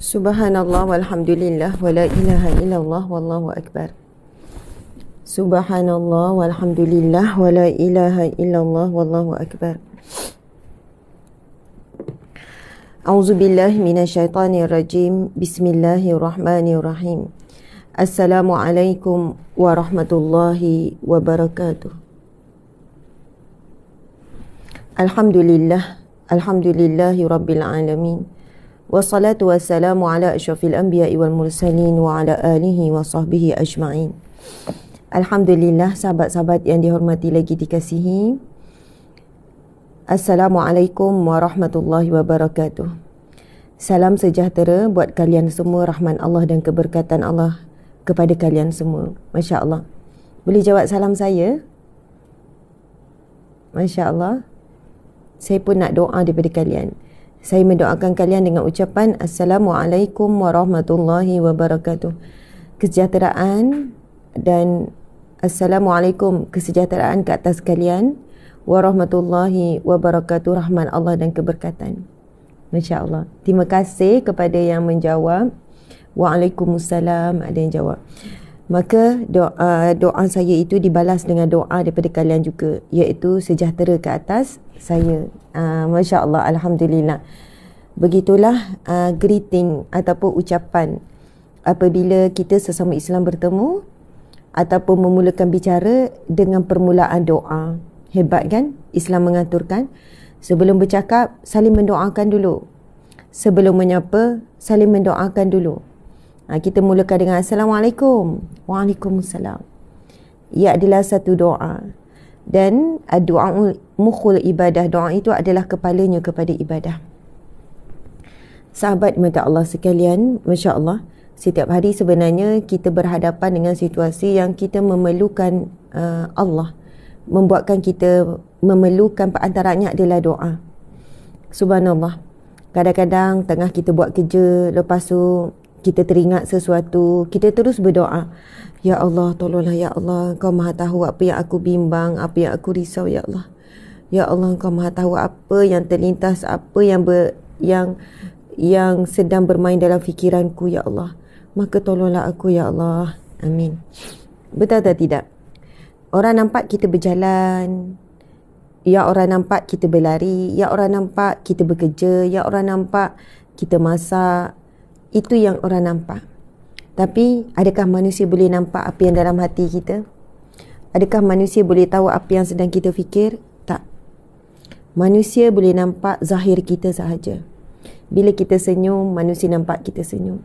Subhanallah walhamdulillah wa la ilaha illallah wallahu akbar. Subhanallah walhamdulillah wa la ilaha illallah wallahu akbar. A'udzubillahi minasyaitonir rajim. Bismillahirrahmanirrahim. Assalamualaikum warahmatullahi wabarakatuh. Alhamdulillahi rabbil alamin. Wassalatu wassalamu ala asyrafil anbiya'i wal mursalin wa ala alihi wa sahbihi ajma'in. Alhamdulillah, sahabat-sahabat yang dihormati lagi dikasihi. Assalamualaikum warahmatullahi wabarakatuh. Salam sejahtera buat kalian semua, rahman Allah dan keberkatan Allah kepada kalian semua. Masya Allah. Boleh jawab salam saya? Masya Allah. Saya pun nak doa daripada kalian. Saya mendoakan kalian dengan ucapan Assalamualaikum warahmatullahi wabarakatuh. Kesejahteraan dan Assalamualaikum, kesejahteraan ke atas kalian. Warahmatullahi wabarakatuh, rahman Allah dan keberkatan. Masya Allah. Terima kasih kepada yang menjawab. Waalaikumsalam, ada yang jawab. Maka doa saya itu dibalas dengan doa daripada kalian juga, iaitu sejahtera ke atas saya. Masya Allah, alhamdulillah. Begitulah greeting ataupun ucapan apabila kita sesama Islam bertemu ataupun memulakan bicara dengan permulaan doa. Hebat kan? Islam mengaturkan sebelum bercakap saling mendoakan dulu. Sebelum menyapa saling mendoakan dulu. Kita mulakan dengan Assalamualaikum. Waalaikumsalam. Ia adalah satu doa. Dan doa mukhul ibadah. Doa itu adalah kepalanya kepada ibadah. Sahabat mata Allah sekalian, Masya Allah, setiap hari sebenarnya kita berhadapan dengan situasi yang kita memerlukan Allah. Membuatkan kita memerlukan perantaranya adalah doa. Subhanallah. Kadang-kadang tengah kita buat kerja, lepas tu kita teringat sesuatu, kita terus berdoa. Ya Allah, tolonglah ya Allah. Kau maha tahu apa yang aku bimbang, apa yang aku risau ya Allah. Ya Allah, Kau maha tahu apa yang terlintas, apa yang sedang bermain dalam fikiranku ya Allah. Maka tolonglah aku ya Allah. Amin. Betul atau tidak? Orang nampak kita berjalan, ya orang nampak kita berlari, ya orang nampak kita bekerja, ya orang nampak kita masak. Itu yang orang nampak. Tapi adakah manusia boleh nampak apa yang dalam hati kita? Adakah manusia boleh tahu apa yang sedang kita fikir? Tak. Manusia boleh nampak zahir kita sahaja. Bila kita senyum, manusia nampak kita senyum.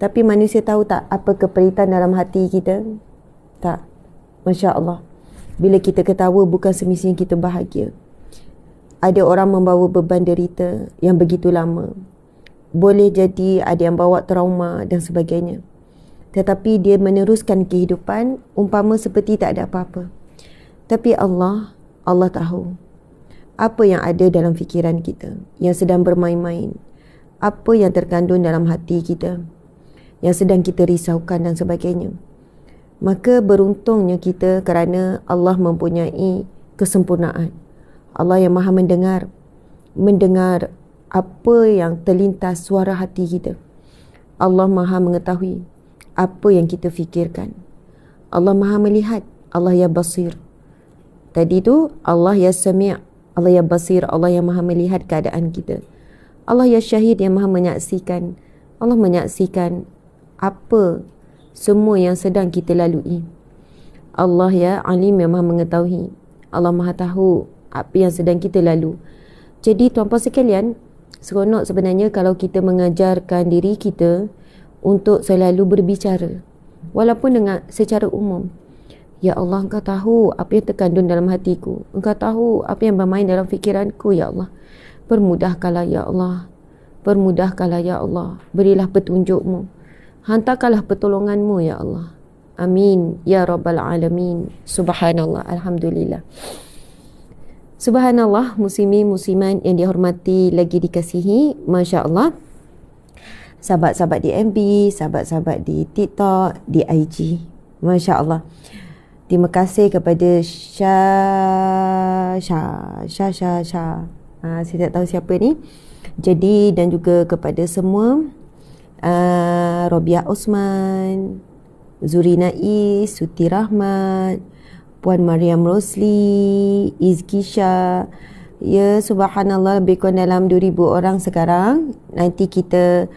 Tapi manusia tahu tak apa keperitan dalam hati kita? Tak. Masya Allah. Bila kita ketawa, bukan semestinya kita bahagia. Ada orang membawa beban derita yang begitu lama. Boleh jadi ada yang bawa trauma dan sebagainya. Tetapi dia meneruskan kehidupan umpama seperti tak ada apa-apa. Tapi Allah tahu apa yang ada dalam fikiran kita yang sedang bermain-main. Apa yang terkandung dalam hati kita yang sedang kita risaukan dan sebagainya. Maka beruntungnya kita kerana Allah mempunyai kesempurnaan. Allah yang maha mendengar apa yang terlintas suara hati kita. Allah maha mengetahui apa yang kita fikirkan. Allah maha melihat. Allah ya basir. Tadi tu Allah ya sami', Allah ya basir, Allah yang maha melihat keadaan kita. Allah ya syahid, yang maha menyaksikan. Allah menyaksikan apa semua yang sedang kita lalui. Allah ya alim, yang maha mengetahui. Allah maha tahu apa yang sedang kita lalu. Jadi tuan-puan sekalian, seronok sebenarnya kalau kita mengajarkan diri kita untuk selalu berbicara, walaupun dengan secara umum. Ya Allah, Engkau tahu apa yang terkandung dalam hatiku. Engkau tahu apa yang bermain dalam fikiranku ya Allah. Permudahkanlah ya Allah. Permudahkanlah ya Allah. Berilah petunjukmu. Hantarkanlah pertolonganmu ya Allah. Amin ya rabbal alamin. Subhanallah, alhamdulillah. Subhanallah, muslimin musliman yang dihormati lagi dikasihi, Masya Allah. Sahabat-sahabat di MB, sahabat-sahabat di TikTok, di IG, Masya Allah. Terima kasih kepada Syah. Saya tak tahu siapa ni. Jadi dan juga kepada semua Robiah Osman, Zurina Is, Suti Rahmat, Puan Mariam Rosli, Izkisha. Ya, subhanallah, lebih kurang dalam 2,000 orang sekarang. Nanti kita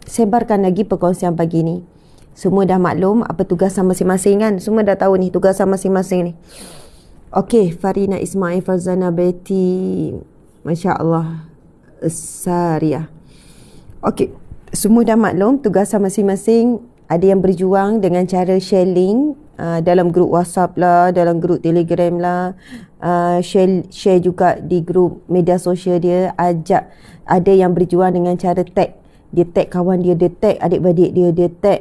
sebarkan lagi perkongsian pagi ni. Semua dah maklum apa tugasan masing-masing kan? Semua dah tahu ni tugasan masing-masing ni. Okey, Farina Ismail, Farzana Betty, Masya Allah, Sariah. Okey, semua dah maklum tugasan masing-masing. Ada yang berjuang dengan cara share link dalam grup WhatsApp lah, dalam grup Telegram lah, share juga di grup media sosial dia. Ajak, ada yang berjuang dengan cara tag. Dia tag kawan dia, dia tag adik-beradik dia, dia tag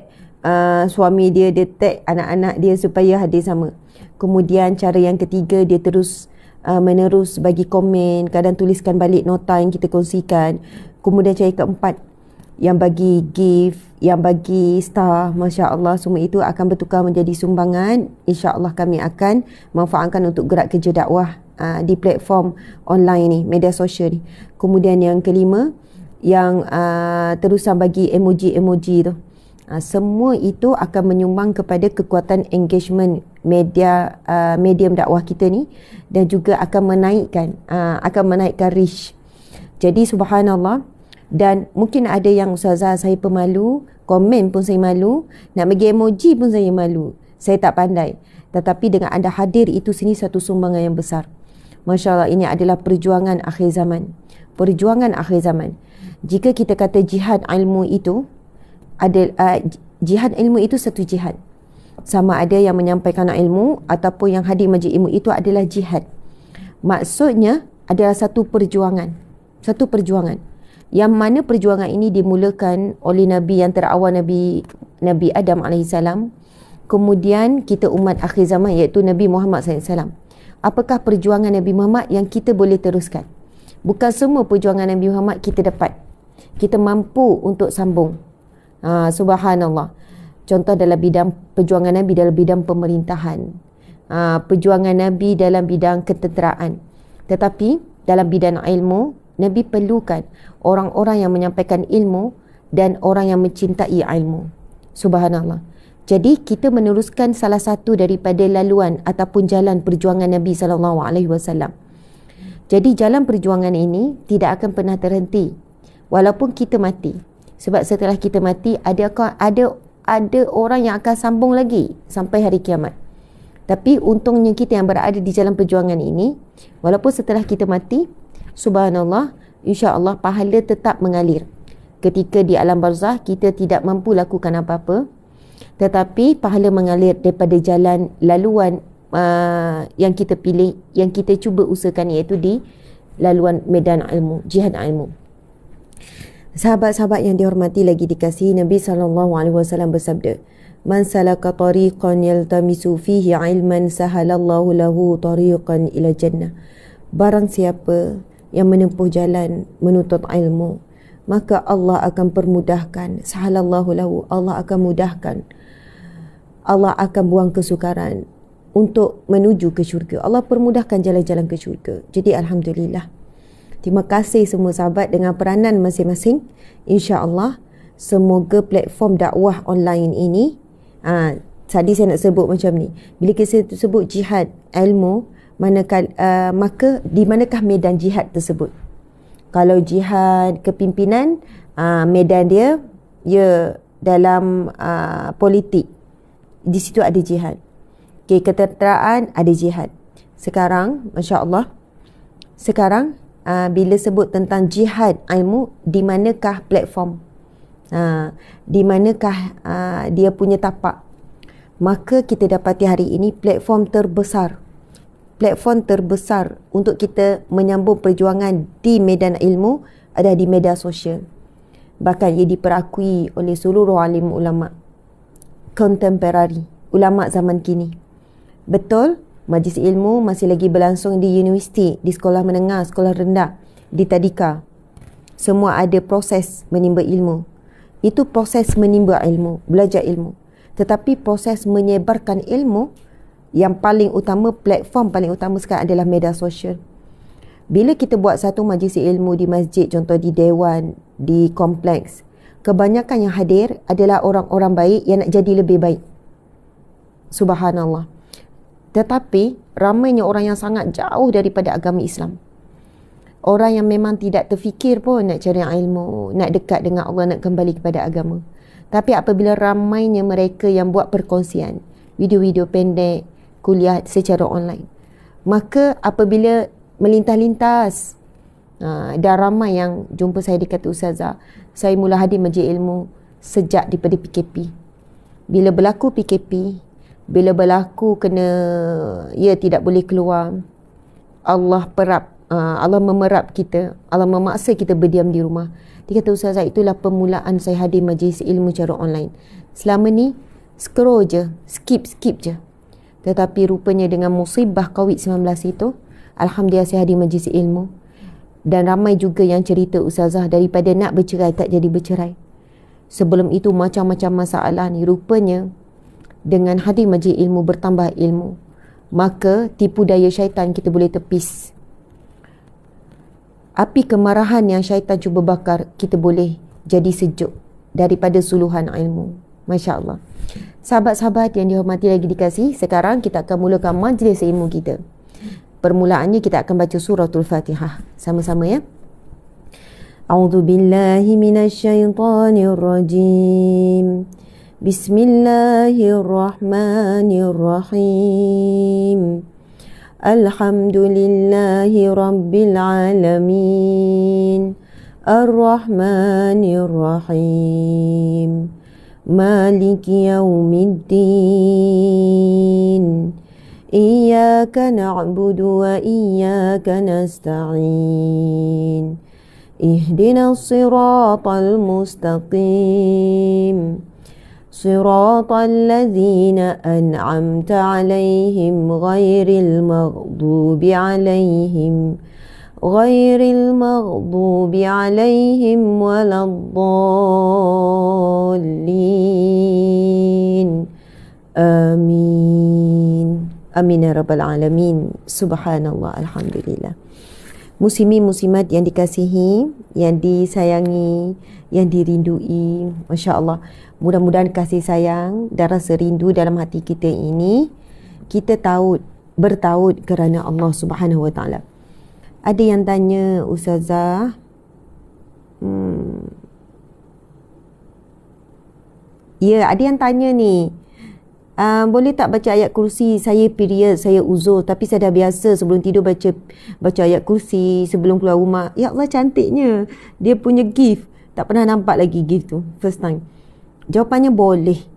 suami dia, dia tag anak-anak dia supaya hadir sama. Kemudian cara yang ketiga, dia terus menerus bagi komen, kadang tuliskan balik nota yang kita kongsikan. Kemudian cara keempat, yang bagi gift, yang bagi star, Masya Allah, semua itu akan bertukar menjadi sumbangan. Insya Allah kami akan manfaatkan untuk gerak kerja dakwah di platform online ni, media sosial ni. Kemudian yang kelima, yang terusan bagi emoji-emoji tu. Semua itu akan menyumbang kepada kekuatan engagement medium dakwah kita ni, dan juga akan menaikkan reach. Jadi subhanallah. Dan mungkin ada yang ustazah, saya pemalu, komen pun saya malu, nak bagi emoji pun saya malu, saya tak pandai. Tetapi dengan anda hadir, itu sini satu sumbangan yang besar. Masya Allah, ini adalah perjuangan akhir zaman. Perjuangan akhir zaman. Jika kita kata jihad ilmu itu jihad ilmu itu satu jihad, sama ada yang menyampaikan ilmu ataupun yang hadir majlis ilmu, itu adalah jihad. Maksudnya adalah satu perjuangan, yang mana perjuangan ini dimulakan oleh Nabi yang terawal, Nabi Adam AS. Kemudian kita umat akhir zaman, iaitu Nabi Muhammad SAW. Apakah perjuangan Nabi Muhammad yang kita boleh teruskan? Bukan semua perjuangan Nabi Muhammad kita dapat, kita mampu untuk sambung. Subhanallah. Contoh dalam bidang perjuangan Nabi dalam bidang pemerintahan, perjuangan Nabi dalam bidang ketenteraan. Tetapi dalam bidang ilmu, Nabi perlukan orang-orang yang menyampaikan ilmu dan orang yang mencintai ilmu. Subhanallah. Jadi kita meneruskan salah satu daripada laluan ataupun jalan perjuangan Nabi SAW. Jadi jalan perjuangan ini tidak akan pernah terhenti walaupun kita mati. Sebab setelah kita mati, ada orang yang akan sambung lagi sampai hari kiamat. Tapi untungnya kita yang berada di jalan perjuangan ini, walaupun setelah kita mati, subhanallah, insya-Allah pahala tetap mengalir. Ketika di alam barzah kita tidak mampu lakukan apa-apa, tetapi pahala mengalir daripada jalan laluan yang kita pilih, yang kita cuba usahakan, iaitu di laluan medan ilmu, jihad ilmu. Sahabat-sahabat yang dihormati lagi dikasihi, Nabi SAW bersabda, "Man salaka tariqan yaltamisu fihi ilman sahalallahu lahu tariqan ila jannah." Barang siapa yang menempuh jalan menuntut ilmu, maka Allah akan permudahkan, sahalallahu lahu, Allah akan mudahkan, Allah akan buang kesukaran untuk menuju ke syurga. Allah permudahkan jalan-jalan ke syurga. Jadi alhamdulillah. Terima kasih semua sahabat dengan peranan masing-masing. InsyaAllah semoga platform dakwah online ini, tadi saya nak sebut macam ni, bila kita sebut jihad ilmu, maka di manakah medan jihad tersebut? Kalau jihad kepimpinan, medan dia dalam politik, di situ ada jihad. Ketenteraan ada jihad. Sekarang Masya Allah, bila sebut tentang jihad ilmu, di manakah platform, di manakah dia punya tapak? Maka kita dapati hari ini platform terbesar untuk kita menyambung perjuangan di medan ilmu adalah di media sosial. Bahkan ia diperakui oleh seluruh alim ulama kontemporari, ulama zaman kini. Betul, majlis ilmu masih lagi berlangsung di universiti, di sekolah menengah, sekolah rendah, di tadika. Semua ada proses menimba ilmu. Itu proses menimba ilmu, belajar ilmu. Tetapi proses menyebarkan ilmu, yang paling utama, platform paling utama sekarang adalah media sosial. Bila kita buat satu majlis ilmu di masjid, contoh di dewan, di kompleks, kebanyakan yang hadir adalah orang-orang baik yang nak jadi lebih baik. Subhanallah. Tetapi ramainya orang yang sangat jauh daripada agama Islam. Orang yang memang tidak terfikir pun nak cari ilmu, nak dekat dengan Allah, nak kembali kepada agama. Tapi apabila ramainya mereka yang buat perkongsian, video-video pendek, kuliah secara online, maka apabila melintas-lintas, dah ramai yang jumpa saya, dia kata, "Ustazah, saya mula hadir majlis ilmu sejak daripada PKP. Bila berlaku PKP, bila berlaku kena tidak boleh keluar, Allah memerap kita, Allah memaksa kita berdiam di rumah." Dia kata, "Ustazah, itulah permulaan saya hadir majlis ilmu cara online. Selama ni scroll je, skip je. Tetapi rupanya dengan musibah COVID-19 itu, alhamdulillah saya hadir majlis ilmu. Dan ramai juga yang cerita, Ustazah, daripada nak bercerai tak jadi bercerai. Sebelum itu macam-macam masalah ni, rupanya dengan hadir majlis ilmu, bertambah ilmu, maka tipu daya syaitan kita boleh tepis. Api kemarahan yang syaitan cuba bakar, kita boleh jadi sejuk daripada suluhan ilmu." Masya Allah. Sahabat-sahabat yang dihormati lagi dikasihi, sekarang kita akan mulakan majlis ilmu kita. Permulaannya kita akan baca suratul Fatihah sama-sama, ya. A'udzu billahi minasyaitonir rajim. Bismillahirrahmanirrahim. Alhamdulillahi rabbil alamin. Ar-Rahmanir-Rahim. Maliki yaumiddin. Iyyaka na'budu wa iyyaka nasta'in. Ihdinas siratal mustaqim. صراط الذين أنعمت عليهم غير المغضوب عليهم ولا الضالين آمين آمين يا رب العالمين. Subhanallah, alhamdulillah. Muslimin muslimat yang dikasihi, yang disayangi, yang dirindui, Masya Allah, mudah-mudahan kasih sayang dan rasa rindu dalam hati kita ini kita bertaut kerana Allah Subhanahu Wa Taala. Ada yang tanya, Ustazah, ada yang tanya ni, boleh tak baca ayat kursi? Saya period, saya uzur, tapi saya dah biasa sebelum tidur baca ayat kursi sebelum keluar rumah. Ya Allah, cantiknya. Dia punya gift. Tak pernah nampak lagi gift tu. First time. Jawapannya boleh.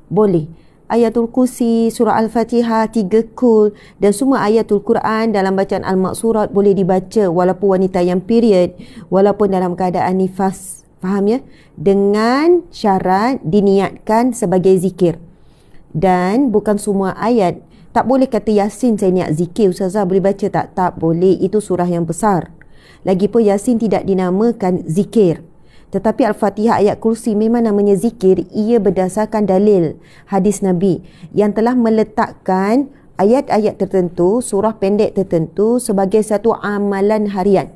Ayatul Kursi, surah Al-Fatihah, 3 kul dan semua ayatul Quran dalam bacaan Al-Maqsurat boleh dibaca walaupun wanita yang period, walaupun dalam keadaan nifas. Faham, ya? Dengan syarat diniatkan sebagai zikir. Dan bukan semua ayat. Tak boleh kata Yasin saya niat zikir, Ustazah, boleh baca tak? Tak boleh, itu surah yang besar. Lagipun Yasin tidak dinamakan zikir. Tetapi Al-Fatihah, ayat kursi memang namanya zikir. Ia berdasarkan dalil hadis Nabi yang telah meletakkan ayat-ayat tertentu, surah pendek tertentu sebagai satu amalan harian.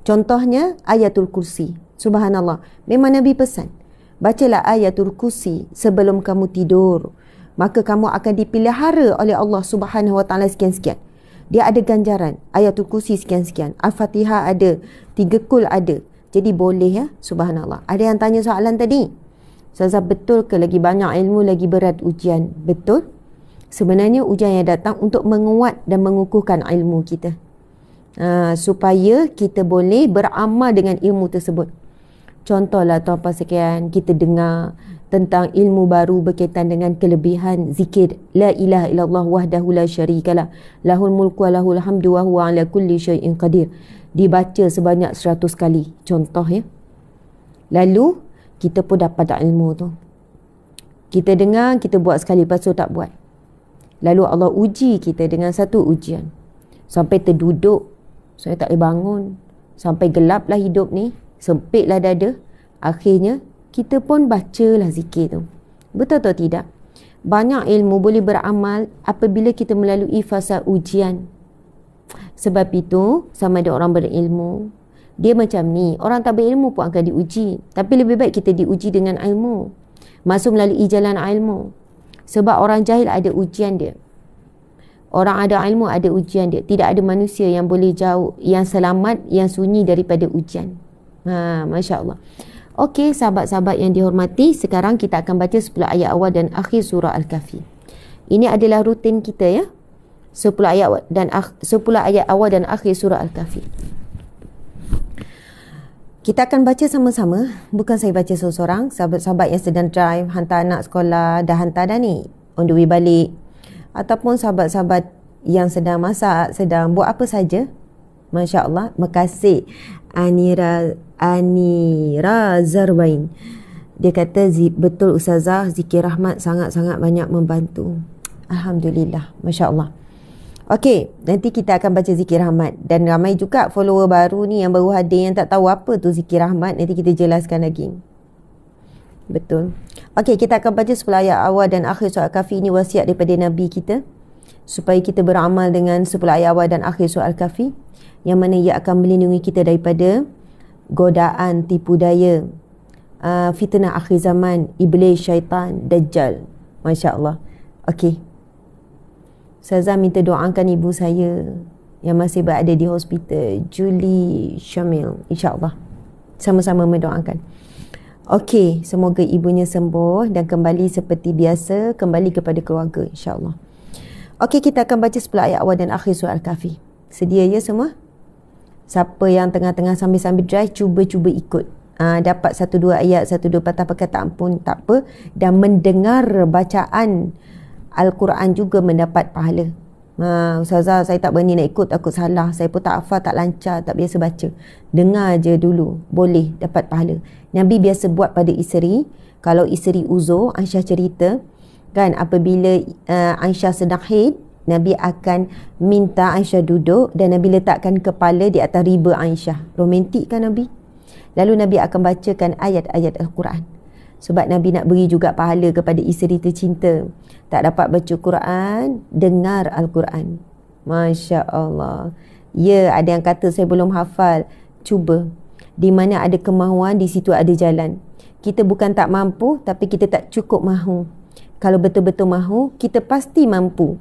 Contohnya ayatul kursi. Subhanallah, memang Nabi pesan, bacalah ayatul kursi sebelum kamu tidur, maka kamu akan dipelihara oleh Allah Subhanahu Wa Taala sekian-sekian. Dia ada ganjaran. Ayatul kursi sekian-sekian. Al-Fatihah ada, 3 kul ada. Jadi boleh, ya. Subhanallah. Ada yang tanya soalan tadi, Ustazah, betul ke lagi banyak ilmu lagi berat ujian? Betul. Sebenarnya ujian yang datang untuk menguat dan mengukuhkan ilmu kita, supaya kita boleh beramal dengan ilmu tersebut. Contohlah tuan-puan sekalian, kita dengar tentang ilmu baru berkaitan dengan kelebihan zikir la ilaha illallah wahdahu la syarikalah lahul mulku wa lahul hamdu wa huwa ala kulli syai'in qadir, dibaca sebanyak 100 kali, contoh, ya. Lalu kita pun dapat ilmu tu. Kita dengar, kita buat sekali, lepas tu tak buat. Lalu Allah uji kita dengan satu ujian, sampai terduduk, saya tak boleh bangun, sampai gelaplah hidup ni, sempitlah dada. Akhirnya kita pun bacalah zikir tu. Betul atau tidak? Banyak ilmu boleh beramal apabila kita melalui fasa ujian. Sebab itu, sama ada orang berilmu, dia macam ni. Orang tak berilmu pun akan diuji. Tapi lebih baik kita diuji dengan ilmu. Masuk melalui jalan ilmu. Sebab orang jahil ada ujian dia. Orang ada ilmu ada ujian dia. Tidak ada manusia yang boleh jauh, yang selamat, yang sunyi daripada ujian. Masya Allah. Okey, sahabat-sahabat yang dihormati, sekarang kita akan baca 10 ayat awal dan akhir surah Al-Kahfi. Ini adalah rutin kita ya. 10 ayat awal dan akhir surah Al-Kahfi. Kita akan baca sama-sama. Bukan saya baca seorang-seorang. Sahabat-sahabat yang sedang drive, hantar anak sekolah, dah hantar dah ni, on the way balik, ataupun sahabat-sahabat yang sedang masak, sedang buat apa saja. Masya Allah. Makasih Anira Zarwain. Dia kata, betul Ustazah, zikir rahmat sangat-sangat banyak membantu. Alhamdulillah. Masya Allah. Okey, nanti kita akan baca zikir rahmat. Dan ramai juga follower baru ni yang baru hadir yang tak tahu apa tu zikir rahmat. Nanti kita jelaskan lagi. Betul. Okey, kita akan baca 10 ayat awal dan akhir surah Al-Kahfi. Ini wasiat daripada Nabi kita, supaya kita beramal dengan 10 ayat awal dan akhir surah Al-Kahfi, yang mana ia akan melindungi kita daripada godaan, tipu daya, fitnah akhir zaman, iblis, syaitan, dajjal. Masya Allah. Okey. Ustazah minta doakan ibu saya yang masih berada di hospital, Julie Syamil. InsyaAllah. Sama-sama mendoakan. Okey, semoga ibunya sembuh dan kembali seperti biasa, kembali kepada keluarga, insyaAllah. Okey, kita akan baca 10 ayat awal dan akhir surah Al-Kahfi. Sedia ya semua? Siapa yang tengah-tengah sambil-sambil drive, cuba-cuba ikut. Dapat 1-2 ayat, 1-2 patah perkataan pun tak apa. Dan mendengar bacaan Al-Quran juga mendapat pahala. Ustazah, saya tak berani nak ikut, takut salah. Saya pun tak hafal, tak lancar, tak biasa baca. Dengar je dulu, boleh dapat pahala. Nabi biasa buat pada isteri. Kalau isteri uzur, Aisyah cerita kan, apabila Aisyah sedang haid, Nabi akan minta Aisyah duduk dan Nabi letakkan kepala di atas riba Aisyah. Romantik kan Nabi? Lalu Nabi akan bacakan ayat-ayat Al-Quran. Sebab Nabi nak beri juga pahala kepada isteri tercinta. Tak dapat baca Quran, dengar Al-Quran. Masya Allah. Ya, ada yang kata saya belum hafal. Cuba. Di mana ada kemahuan, di situ ada jalan. Kita bukan tak mampu, tapi kita tak cukup mahu. Kalau betul-betul mahu, kita pasti mampu.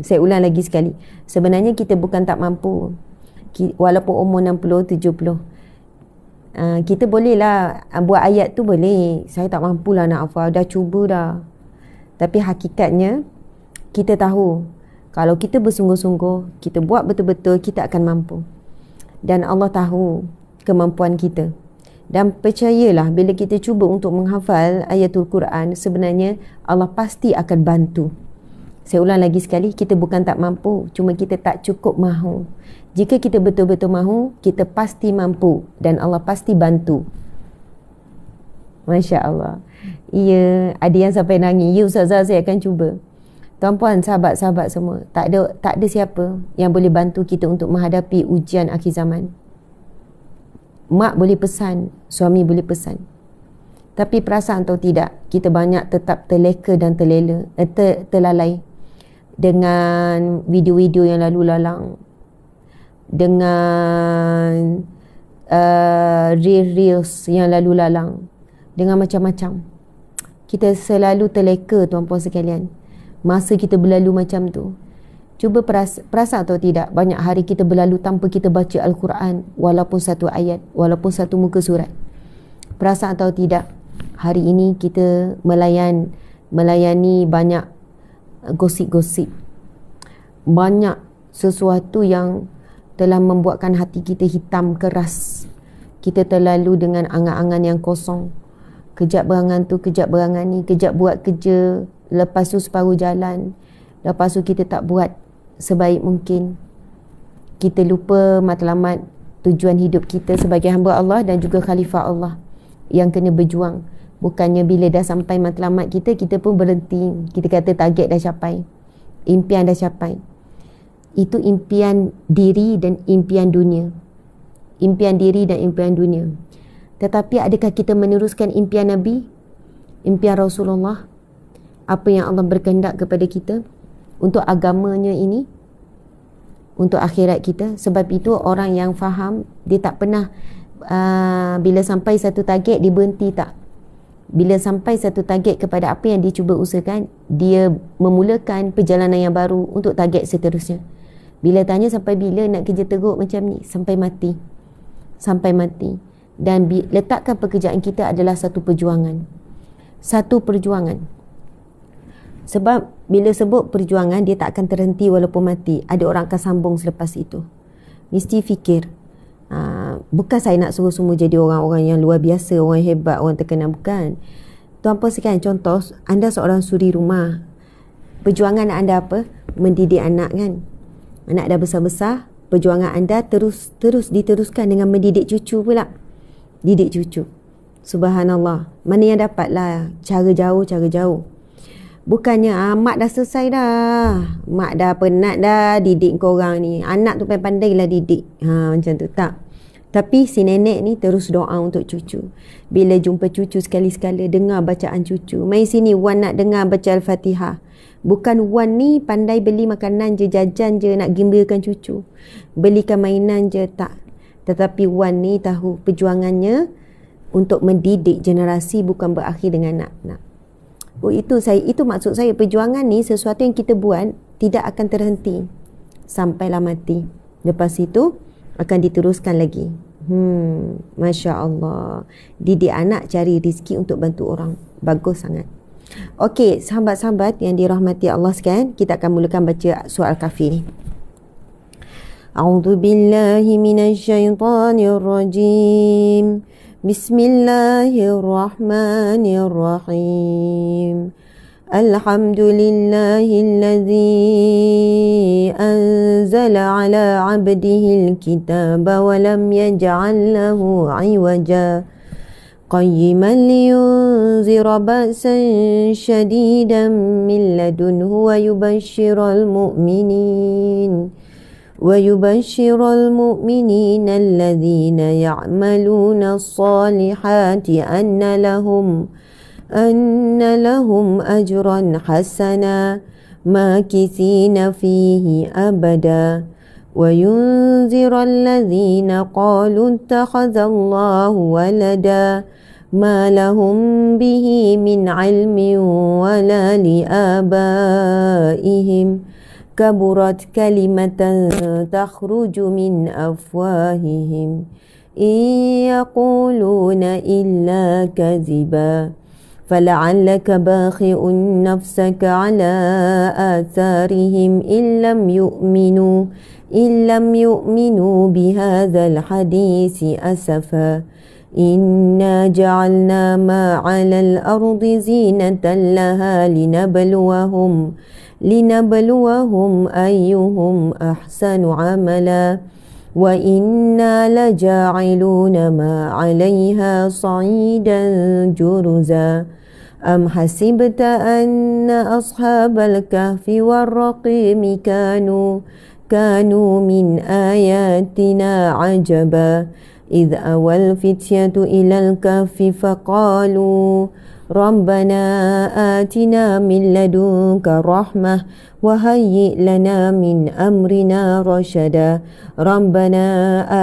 Saya ulang lagi sekali. Sebenarnya kita bukan tak mampu. Walaupun umur 60, 70. Kita bolehlah buat ayat tu boleh. Saya tak mampulah nak hafal. Dah cuba dah. Tapi hakikatnya, kita tahu kalau kita bersungguh-sungguh, kita buat betul-betul, kita akan mampu. Dan Allah tahu kemampuan kita. Dan percayalah, bila kita cuba untuk menghafal ayatul Quran, sebenarnya Allah pasti akan bantu. Saya ulang lagi sekali, kita bukan tak mampu, cuma kita tak cukup mahu. Jika kita betul-betul mahu, kita pasti mampu dan Allah pasti bantu. Masya Allah. Ya, ada yang sampai nangis. Ya Ustazah, saya akan cuba. Tuan-puan, sahabat-sahabat semua, tak ada siapa yang boleh bantu kita untuk menghadapi ujian akhir zaman. Mak boleh pesan, suami boleh pesan. Tapi perasaan atau tidak, kita banyak tetap terleka dan terlalai dengan video-video yang lalu lalang, dengan reels yang lalu lalang, dengan macam-macam. Kita selalu terleka, tuan-puan sekalian. Masa kita berlalu macam tu. Cuba perasan atau tidak, banyak hari kita berlalu tanpa kita baca Al-Quran, walaupun satu ayat, walaupun satu muka surat. Perasan atau tidak, hari ini kita melayani banyak gosip-gosip, banyak sesuatu yang telah membuatkan hati kita hitam keras. Kita terlalu dengan angan-angan yang kosong. Kejap berangan tu, kejap berangan ni, kejap buat kerja, lepas tu separuh jalan, lepas tu kita tak buat sebaik mungkin. Kita lupa matlamat tujuan hidup kita sebagai hamba Allah dan juga khalifah Allah yang kena berjuang. Bukannya bila dah sampai matlamat kita, kita pun berhenti. Kita kata target dah capai, impian dah capai. Itu impian diri dan impian dunia. Impian diri dan impian dunia. Tetapi adakah kita meneruskan impian Nabi, impian Rasulullah, apa yang Allah berkehendak kepada kita untuk agamanya ini? untuk akhirat kita. Sebab itu orang yang faham, dia tak pernah bila sampai satu target dia berhenti tak. Bila sampai satu target kepada apa yang dia cuba usahakan, dia memulakan perjalanan yang baru untuk target seterusnya. Bila tanya sampai bila nak kerja teruk macam ni, sampai mati. Sampai mati. Dan letakkan pekerjaan kita adalah satu perjuangan. Satu perjuangan. Sebab bila sebut perjuangan, dia tak akan terhenti walaupun mati. Ada orang akan sambung selepas itu. Mesti fikir, bukan saya nak suruh semua jadi orang-orang yang luar biasa, orang hebat, orang terkenal, bukan. Tuan-puan sekalian, contoh, anda seorang suri rumah. Perjuangan anda apa? Mendidik anak kan. Anak dah besar-besar, perjuangan anda terus diteruskan dengan mendidik cucu pula. Didik cucu. Subhanallah. Mana yang dapatlah cara jauh. Bukannya mak dah selesai dah, mak dah penat dah didik korang ni, anak tu pandai lah didik, macam tu. Tak. Tapi si nenek ni terus doa untuk cucu. Bila jumpa cucu sekali-sekala, dengar bacaan cucu. Mai sini Wan nak dengar baca Al-Fatihah. Bukan Wan ni pandai beli makanan je, jajan je, nak gembirakan cucu, belikan mainan je, tak. Tetapi Wan ni tahu perjuangannya untuk mendidik generasi bukan berakhir dengan nak. Itu maksud saya, perjuangan ni sesuatu yang kita buat tidak akan terhenti sampailah mati. Lepas itu akan diteruskan lagi. Masya Allah. Didik anak, cari rezeki untuk bantu orang. Bagus sangat. Okey, sahabat-sahabat yang dirahmati Allah sekalian, kita akan mulakan baca surah Al-Kahfi ni. A'udzu billahi minasyaitonir rajim. Bismillahirrahmanirrahim. Alhamdulillahilladzi anzala ala abdihil kitaba wa lam yaj'al lahu 'iwaja qayyiman liyunzira ba'san shadidan min ladunhu wa yubashshiral mu'minin الذين يعملون الصالحات أن لهم أجرا حسنا ماكثين فيه أبدا وينذر الذين قالوا اتخذ الله ولدا ما لهم به من علم ولا لآبائهم كبرت كلمة تخرج من أفواههم إن يقولون إلا كذبا فلعلك باخع نفسك على آثارهم إن لم يؤمنوا بهذا الحديث أسفا إنا جعلنا ما على الأرض زينة لها لنبلوهم أيهم أحسن عملا وإنا لجاعلون ما عليها صعيدا جرزا أم حسبت أن أصحاب الكهف والرقيم كانوا من آياتنا عجبا إذ أوى الفتية إلى الكهف فقالوا ربنا آتنا من لدنك رحمة وهيئ لنا من أمرنا رشدا ربنا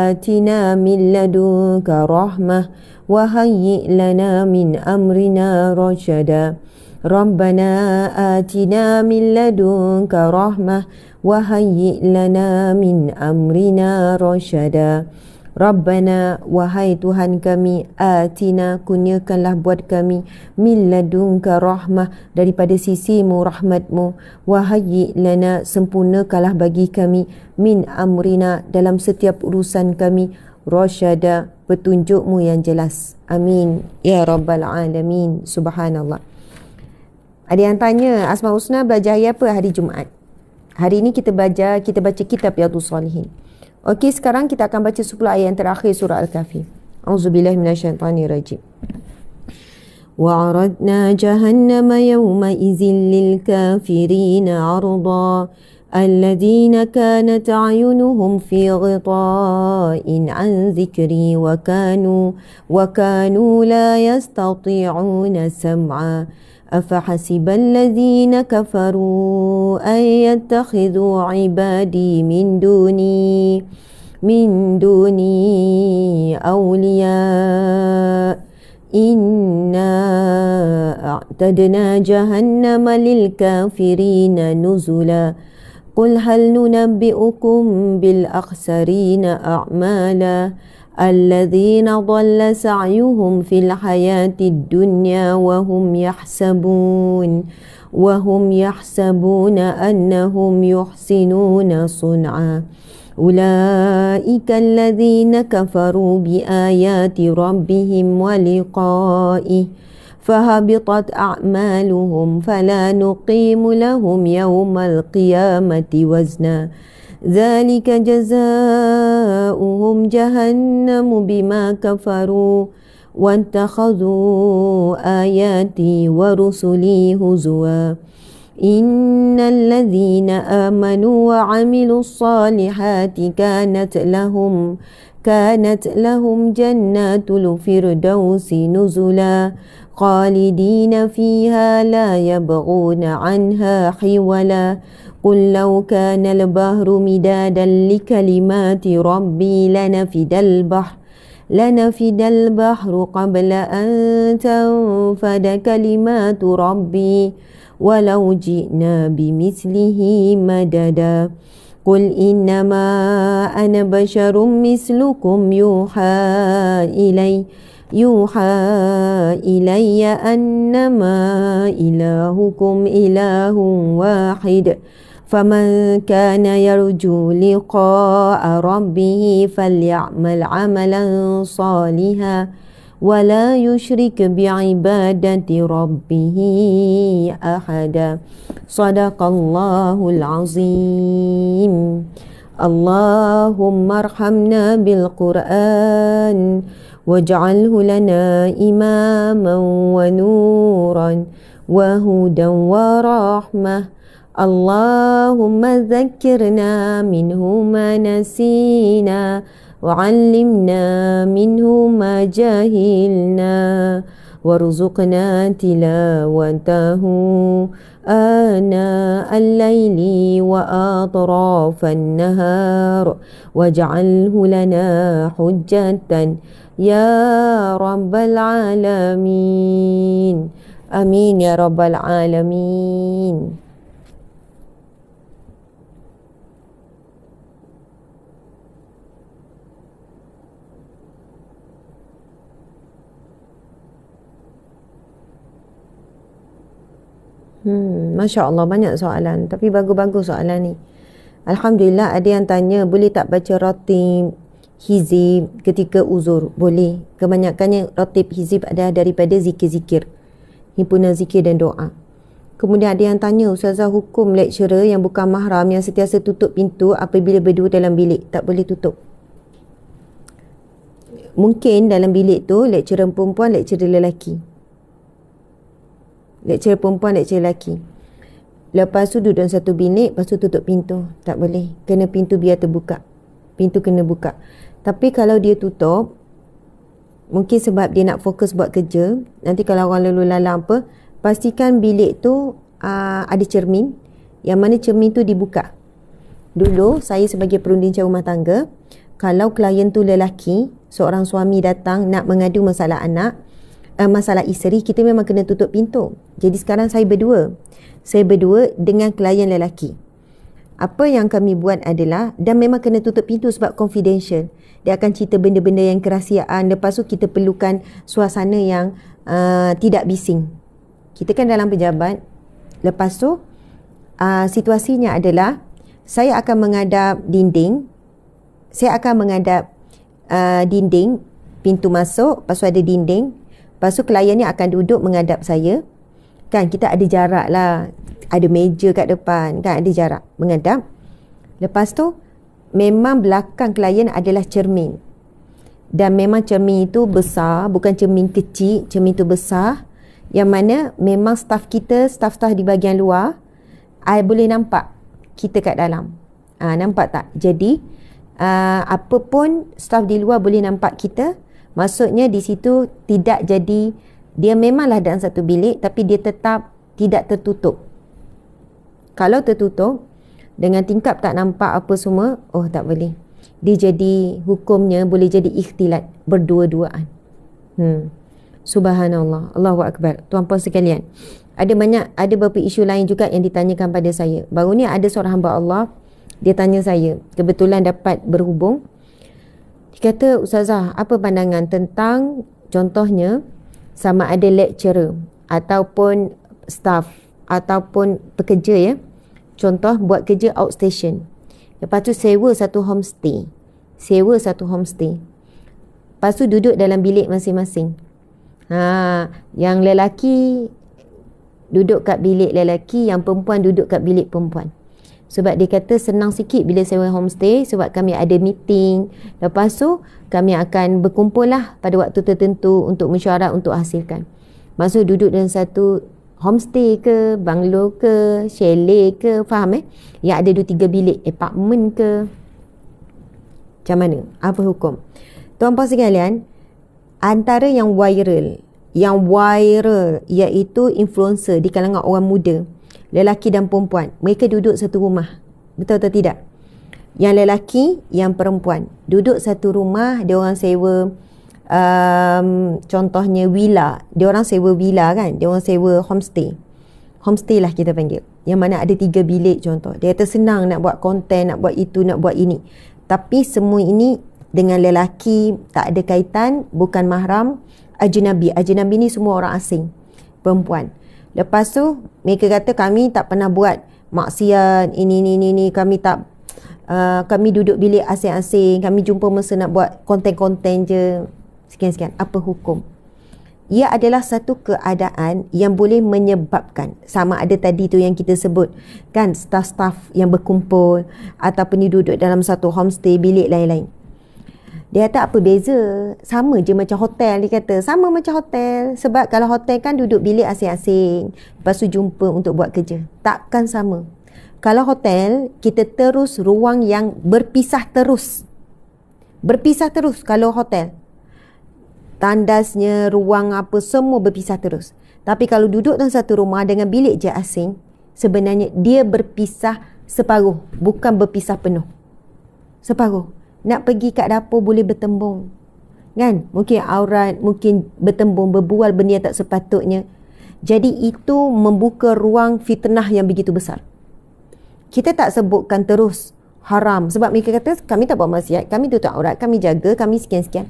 آتنا من لدنك رحمة وهيئ لنا من أمرنا رشدا ربنا آتنا من لدنك رحمة وهيئ لنا من أمرنا رشدا Rabbana, wahai Tuhan kami, atina, kurniakanlah buat kami, min ladunka rahmah, daripada sisimu rahmatmu, wahayyi lana, sempurnakanlah bagi kami, min amrina, dalam setiap urusan kami, rasyada, petunjukmu yang jelas. Amin ya rabbal alamin. Subhanallah. Ada yang tanya, Asmaul Husna belajar hari apa? Hari Jumaat. Hari ini kita baca kitab Riyadhus Shalihin. Okey, sekarang kita akan baca 10 ayat yang terakhir surah Al-Kahfi. Auzubillahi minasyaitanirrajim. وَعَرَضْنَا جَهَنَّمَ يَوْمَئِذٍ لِلْكَافِرِينَ عَرْضًا الذين كانت أعينهم في غطاء عن ذكري وكانوا لا يستطيعون سمعا أفحسب الذين كفروا أن يتخذوا عبادي من دوني أولياء إنا أعتدنا جهنم للكافرين نزلا قل هل ننبئكم بالأخسرين أعمالا الذين ضل سعيهم في الحياة الدنيا وهم يحسبون أنهم يحسنون صنعا أولئك الذين كفروا بآيات ربهم ولقائه فهبطت أعمالهم فلا نقيم لهم يوم القيامة وزنا ذلك جزاؤهم جهنم بما كفروا واتخذوا آياتي ورسلي هزوا إن الذين آمنوا وعملوا الصالحات كانت لهم جنات الفردوس نزلا خالدين فيها لا يبغون عنها حولا قل لو كان البحر مدادا لكلمات ربي لنفد البحر قبل أن تنفد كلمات ربي ولو جئنا بمثله مددا قل إنما أنا بشر مثلكم يوحى إلي أنما إلهكم إله واحد فمن كان يرجو لقاء ربه فليعمل عملا صالحا ولا يشرك بعبادة ربه أحدا صدق الله العظيم اللهم ارحمنا بالقرآن واجعله لنا إماما ونورا وهدى ورحمة اللهم ذكرنا منه ما نسينا وعلمنا منه ما جهلنا وارزقنا تلاوته آناء الليل وأطراف النهار واجعله لنا حجة يا رب العالمين آمين يا رب العالمين. Masya Allah, banyak soalan. Tapi bagus-bagus soalan ni. Alhamdulillah, ada yang tanya, boleh tak baca ratib hizib ketika uzur? Boleh. Kebanyakannya ratib hizib ada daripada zikir-zikir, himpunan zikir dan doa. Kemudian ada yang tanya, Ustazah, hukum lecturer yang bukan mahram yang sentiasa tutup pintu apabila berdua dalam bilik. Tak boleh tutup. Mungkin dalam bilik tu lecturer perempuan, lecturer lelaki. Lecturer perempuan, lecturer lelaki. Lepas tu duduk dalam satu bilik, lepas tu tutup pintu. Tak boleh. Kena pintu biar terbuka. Pintu kena buka. Tapi kalau dia tutup, mungkin sebab dia nak fokus buat kerja. Nanti kalau orang lalu lalang apa, pastikan bilik tu ada cermin. Yang mana cermin tu dibuka. Dulu saya sebagai perunding rumah tangga, kalau klien tu lelaki, seorang suami datang nak mengadu masalah anak, masalah isteri, kita memang kena tutup pintu. Jadi sekarang saya berdua dengan klien lelaki. Apa yang kami buat adalah, dan memang kena tutup pintu sebab confidential. Dia akan cerita benda-benda yang kerahsiaan. Lepas tu kita perlukan suasana yang tidak bising. Kita kan dalam pejabat. Lepas tu situasinya adalah, saya akan menghadap dinding. Dinding, pintu masuk, lepas tu ada dinding. Lepas tu klien ni akan duduk menghadap saya. Kan kita ada jarak lah. Ada meja kat depan. Kan ada jarak menghadap. Lepas tu memang belakang klien adalah cermin. Dan memang cermin itu besar. Bukan cermin kecil. Cermin itu besar. Yang mana memang staff kita, staff-staff di bahagian luar, boleh nampak kita kat dalam. Nampak tak? Jadi apa pun staff di luar boleh nampak kita, maksudnya di situ tidak jadi, dia memanglah dalam satu bilik tapi dia tetap tidak tertutup. Kalau tertutup dengan tingkap tak nampak apa semua, tak boleh. Dia jadi, hukumnya boleh jadi ikhtilat, berdua-duaan. Subhanallah, Allahu Akbar. Tuan-puan sekalian, ada beberapa isu lain juga yang ditanyakan pada saya. Baru ni ada seorang hamba Allah, dia tanya saya, kebetulan dapat berhubung. Dia kata, Ustazah, apa pandangan tentang contohnya sama ada lecturer ataupun staff ataupun pekerja ya, contoh buat kerja outstation, lepas tu sewa satu homestay, lepas tu duduk dalam bilik masing-masing. Yang lelaki duduk kat bilik lelaki, yang perempuan duduk kat bilik perempuan. Sebab dia kata senang sikit bila sewa homestay, sebab kami ada meeting, lepas tu kami akan berkumpul lah pada waktu tertentu untuk mesyuarat untuk hasilkan. Maksud duduk dalam satu homestay ke, banglo ke, chalet ke, faham yang ada 2-3 bilik, apartment ke, macam mana? Apa hukum? Tuan-puan sekalian, antara yang viral iaitu influencer di kalangan orang muda, lelaki dan perempuan, mereka duduk satu rumah. Betul atau tidak? Yang lelaki, yang perempuan duduk satu rumah, dia orang sewa contohnya villa, dia orang sewa villa kan, dia orang sewa homestay lah kita panggil, yang mana ada 3 bilik contoh. Dia kata senang nak buat konten, nak buat itu, nak buat ini, tapi semua ini dengan lelaki, tak ada kaitan, bukan mahram, ajnabi ni semua orang asing, perempuan. Lepas tu mereka kata kami tak pernah buat maksiat ini, kami tak kami duduk bilik asing-asing, kami jumpa masa nak buat konten-konten je, sekian-sekian. Apa hukum? Ia adalah satu keadaan yang boleh menyebabkan, sama ada tadi tu yang kita sebut kan, staff-staff yang berkumpul ataupun duduk dalam satu homestay, bilik lain-lain. Dia kata apa beza? Sama je macam hotel. Dia kata sama macam hotel. Sebab kalau hotel kan duduk bilik asing-asing, lepas tu jumpa untuk buat kerja. Takkan sama. Kalau hotel, kita terus ruang yang berpisah terus. Kalau hotel, tandasnya, ruang apa, semua berpisah terus. Tapi kalau duduk dalam satu rumah dengan bilik je asing, sebenarnya dia berpisah separuh, bukan berpisah penuh. Separuh. Nak pergi kat dapur boleh bertembung, kan? Mungkin aurat, mungkin bertembung, berbual benda yang tak sepatutnya. Jadi itu membuka ruang fitnah yang begitu besar. Kita tak sebutkan terus haram, sebab mereka kata kami tak buat maksiat, kami tutup aurat, kami jaga, kami sekian-sekian.